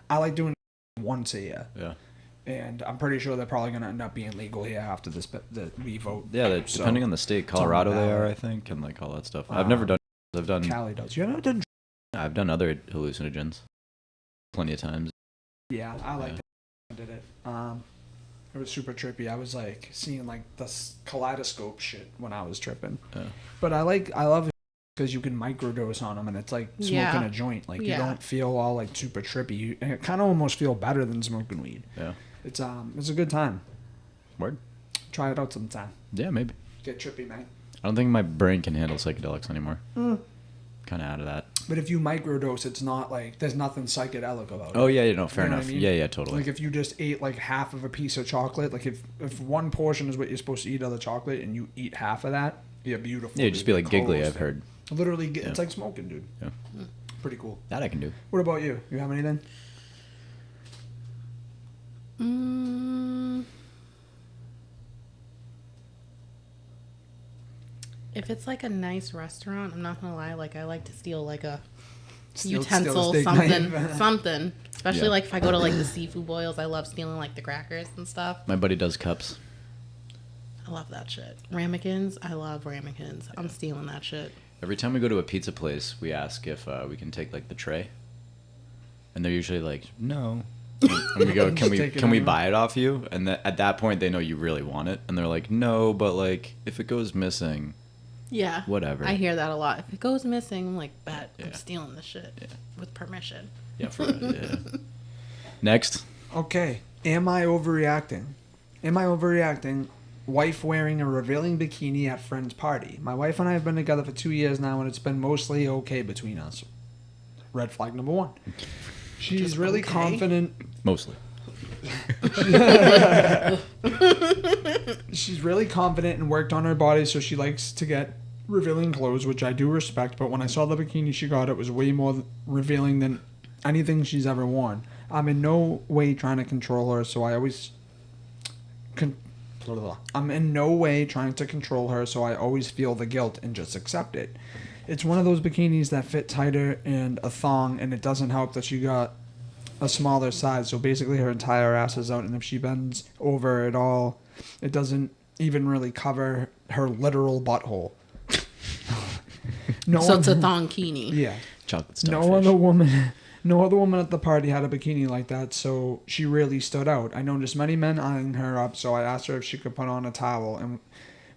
I like doing it once a year, Yeah. and I'm pretty sure they're probably going to end up being legal here after this that we vote. Yeah, So, depending on the state, on the Colorado they are, ballot. I think, and like all that stuff. I've never done. I've done. Cali does. You ever done? I've done other hallucinogens, plenty of times. Yeah, I like Yeah. that. I did it. It was super trippy. I was like seeing like this kaleidoscope shit when I was tripping. Yeah. But I love it because you can microdose on them and it's like smoking Yeah. a joint. Like you Yeah. don't feel all like super trippy. And it kind of almost feel better than smoking weed. Yeah. It's a good time. Word. Try it out sometime. Yeah, maybe. Get trippy, man. I don't think my brain can handle psychedelics anymore. Kind of out of that. But if you microdose, it's not like there's nothing psychedelic about it. Oh yeah, no, fair You know what enough. I mean? Yeah, yeah, totally. Like if you just ate like half of a piece of chocolate, like if one portion is what you're supposed to eat of the chocolate and you eat half of that, you're beautiful. yeah, it'd just be dude. like giggly. Close. I've heard Literally, it's Yeah. like smoking, dude. Yeah. Pretty cool. that I can do. What about you? You have anything? If it's like a nice restaurant, I'm not gonna lie, like I like to steal like a Steal a utensil, steak something, knife. something. Especially Yeah. like if I go to like the seafood boils, I love stealing like the crackers and stuff. My buddy does cups. I love that shit. Ramekins, I love ramekins. I'm stealing that shit. Every time we go to a pizza place, we ask if we can take like the tray, and they're usually like, "No." And we go, "Can we Take it can we anyway. buy it off you?" And at that point, they know you really want it, and they're like, "No, but like if it goes missing, Yeah. whatever." I hear that a lot. If it goes missing, I'm like, bet I'm Yeah. stealing the shit with permission. Yeah, for yeah. Next, Okay, am I overreacting? Am I overreacting? Wife wearing a revealing bikini at friend's party. My wife and I have been together for 2 years now, and it's been mostly okay between us. Red flag number one. She's Just really okay? confident. mostly. She's really confident and worked on her body, so she likes to get revealing clothes, which I do respect. But when I saw the bikini she got, it was way more revealing than anything she's ever worn. I'm in no way trying to control her, so I always. I'm in no way trying to control her, so I always feel the guilt and just accept it. It's one of those bikinis that fit tighter and a thong, and it doesn't help that she got a smaller size, so basically her entire ass is out, and if she bends over at all, it doesn't even really cover her literal butthole. No So one- it's a thonkini. yeah. Chocolate No starfish. other woman at the party had a bikini like that, so she really stood out. I noticed many men eyeing her up, so I asked her if she could put on a towel, and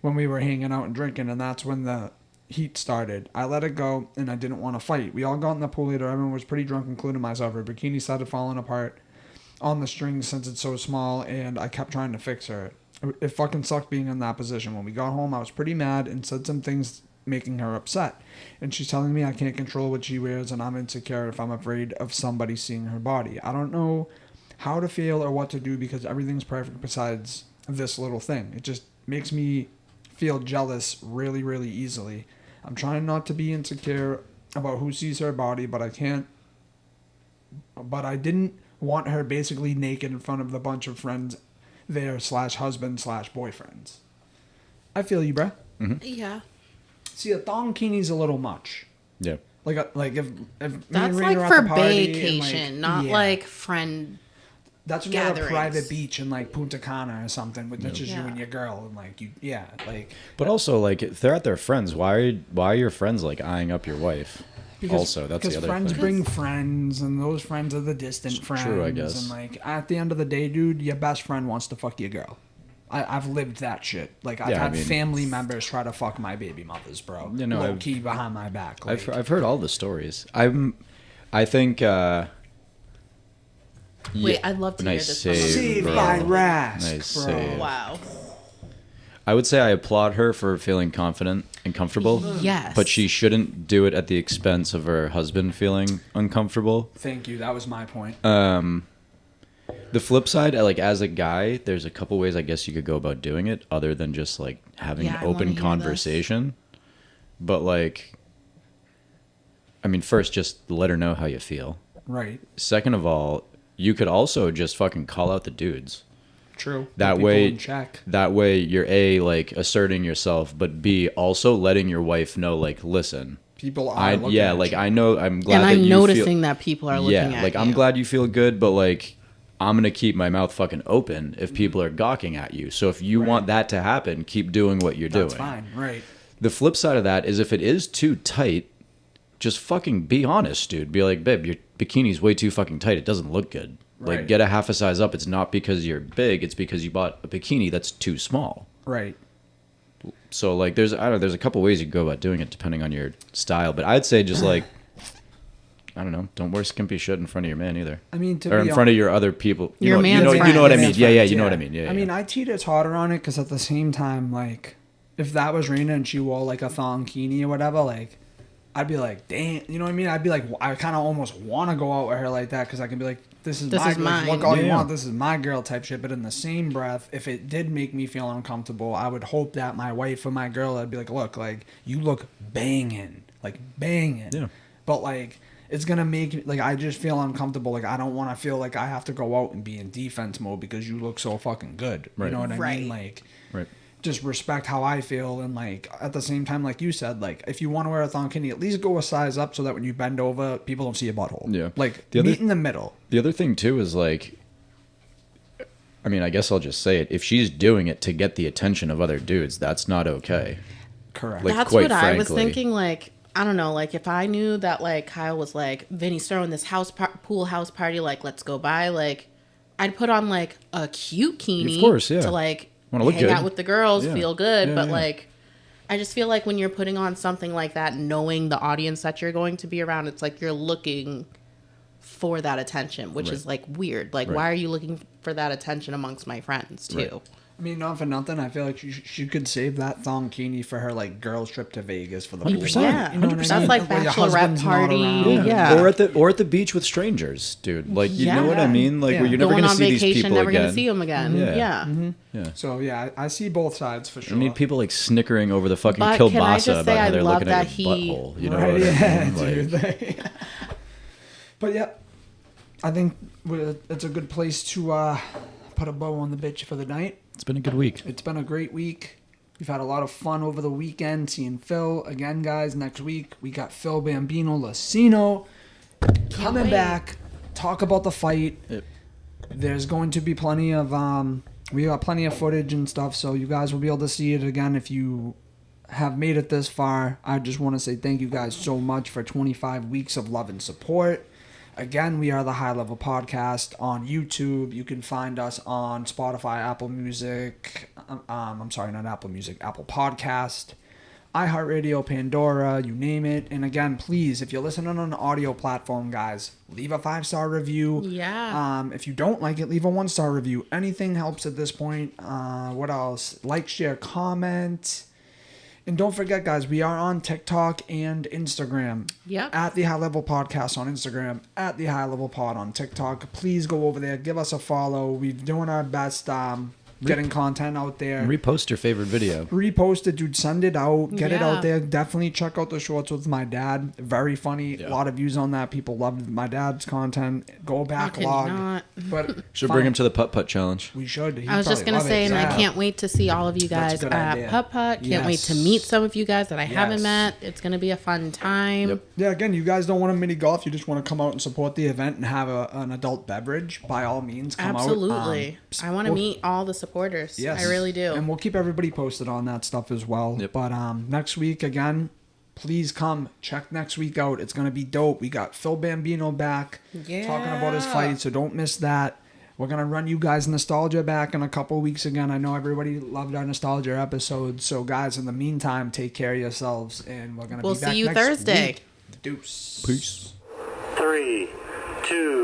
when we were hanging out and drinking, and that's when the heat started. I let it go, and I didn't want to fight. We all got in the pool later. Everyone was pretty drunk, including myself. Her bikini started falling apart on the string since it's so small, and I kept trying to fix her. It fucking sucked being in that position. When we got home, I was pretty mad and said some things making her upset. And she's telling me I can't control what she wears, and I'm insecure if I'm afraid of somebody seeing her body. I don't know how to feel or what to do because everything's perfect besides this little thing. It just makes me feel jealous really, really easily. I'm trying not to be insecure about who sees her body, but I can't. But I didn't want her basically naked in front of the bunch of friends there / husband / boyfriends. I feel you, bruh. Yeah. See, a thonkini's a little much. Yeah. Like if me and That's Rayna like are at for the party and, vacation, like, not yeah. like friend. That's when you're at a gatherings. private beach in like Punta Cana or something with just you Yeah. and your girl and like you, yeah, like But also, like, if they're at their friends, why are your friends like eyeing up your wife? Also, that's the because other friends thing. bring friends, and those friends are the distant It's friends. true, I guess. And like at the end of the day, dude, your best friend wants to fuck your girl. I've lived that shit. Like I've Yeah, I had mean- family members try to fuck my baby mothers, bro. You know, low I've- key behind my back. Like, I've heard all the stories. I think. Wait, I'd love to hear nice this from a save, Saved bro. by Rask, Nice bro. save. Wow. I would say I applaud her for feeling confident and comfortable. Yes. But she shouldn't do it at the expense of her husband feeling uncomfortable. Thank you. That was my point. The flip side, like as a guy, there's a couple ways I guess you could go about doing it other than just like having Yeah, an I wanna open hear this. conversation. But like, I mean, first, just let her know how you feel. Right. Second of all, you could also just fucking call out the dudes. True. That Put people way, in check. that way you're A, like asserting yourself, but B, also letting your wife know, like, listen, People are looking yeah, at like you. I know, I'm glad And that I'm you noticing feel, that people are looking yeah, at like you. I'm glad you feel good, but like I'm gonna keep my mouth fucking open if people are gawking at you. So if you want that to happen, keep doing what you're That's doing. fine. Right. The flip side of that is if it is too tight, just fucking be honest, dude. Be like, babe, your bikini's way too fucking tight. It doesn't look good. Like, Right. get a half a size up. It's not because you're big. It's because you bought a bikini that's too small. Right. So, like, there's a couple ways you can go about doing it depending on your style. But I'd say just, like, I don't know, don't wear skimpy shit in front of your man either. I mean, to or be in front of your other people. Your you man's know friends. what I mean. man's Yeah, friends, you know what I mean. Yeah, I mean, I teeter totter on it because at the same time, like, if that was Rayna and she wore like a thonkini or whatever, like, I'd be like, damn, you know what I mean? I'd be like, I kind of almost want to go out with her like that because I can be like, this is This is like, mine. look all you Yeah. want, this is my girl type shit. But in the same breath, if it did make me feel uncomfortable, I would hope that my wife or my girl, I'd be like, look, like, you look banging, like banging. Yeah. But like, it's gonna make like I just feel uncomfortable. Like I don't want to feel like I have to go out and be in defense mode because you look so fucking good. Right. You know what I Right. mean? Like, Right. just respect how I feel, and like at the same time, like you said, like if you want to wear a thong, can you at least go a size up so that when you bend over, people don't see your butthole? Yeah. Like The other- meet in the middle. The other thing too is like, I mean, I guess I'll just say it. If she's doing it to get the attention of other dudes, that's not okay. Correct. Like, That's quite what I was frankly. thinking. Like, I don't know. Like, if I knew that, like, Kyle was like, Vinny's throwing this pool house party, like, let's go by. Like, I'd put on like a cute bikini, Of course, yeah. to like Wanna look hang good. out with the girls, Yeah. feel good. Yeah, but yeah. like, I just feel like when you're putting on something like that, knowing the audience that you're going to be around, it's like you're looking for that attention, which Right. is like weird. Like, Right. why are you looking for that attention amongst my friends too? Right. I mean, not for nothing. I feel like she could save that thong bikini for her like girls trip to Vegas for the pool. 100%. Yeah, You know what I that's mean? like Where your bachelorette husband's not party. around. Yeah. Or at the beach with strangers, dude. Like, you know what I Yeah. mean? Like, Yeah. where you're never Going gonna on see these vacation, people never again. gonna see them again. Yeah. Yeah. Yeah. So yeah, I see both sides for I sure. need people like snickering over the fucking But can I kielbasa just about say how I they're love looking at that your he- butthole. You know Right, what yeah, I mean? Like, dude. But yeah, I think it's a good place to put a bow on the bitch for the night. it's been a good week. It's been a great week. We've had a lot of fun over the weekend seeing Phil. Again, guys, next week we got Phil Bambino Lucino coming wait. back. Talk about the fight. Yep. There's going to be plenty of we got plenty of footage and stuff, so you guys will be able to see it again if you have made it this far. I just want to say thank you guys so much for 25 weeks of love and support. Again, we are the High Level Podcast on YouTube. You can find us on Spotify, Apple Music. I'm sorry, not Apple Music, Apple Podcast, iHeartRadio, Pandora, you name it. And again, please, if you're listening on an audio platform, guys, leave a 5-star review. Yeah. If you don't like it, leave a 1-star review. Anything helps at this point. What else? Like, share, comment. And don't forget, guys, we are on TikTok and Instagram. Yep. At the High Level Podcast on Instagram, at the High Level Pod on TikTok. Please go over there, give us a follow. We're doing our best getting content out there. Repost your favorite video. Repost it, dude. Send it out. Get it Yeah. out there. Definitely check out the shorts with my dad. Very funny. Yeah. A lot of views on that. People love my dad's content. Go How can you backlog. not? But Should fun. bring him to the putt-putt challenge. We should. He'd I was just probably gonna love say, it. and Yeah. I can't wait to see all of you That's a guys good at idea. Putt Putt. Can't wait to Yes. meet some of you guys that I Yes. haven't met. It's gonna be a fun time. Yep. Yeah, again, you guys don't want a mini golf. You just want to come out and support the event and have an adult beverage. By all means, come Absolutely. out. I want to meet all the supporters. Yes. I really do. And we'll keep everybody posted on that stuff as well. Yep. But next week, again, please come. Check next week out. It's going to be dope. We got Phil Bambino back talking about his Yeah. fight, so don't miss that. We're going to run you guys nostalgia back in a couple weeks again. I know everybody loved our nostalgia episodes. So, guys, in the meantime, take care of yourselves. And we're going to We'll be back see you next Thursday. week. Deuce. Peace. 3, 2,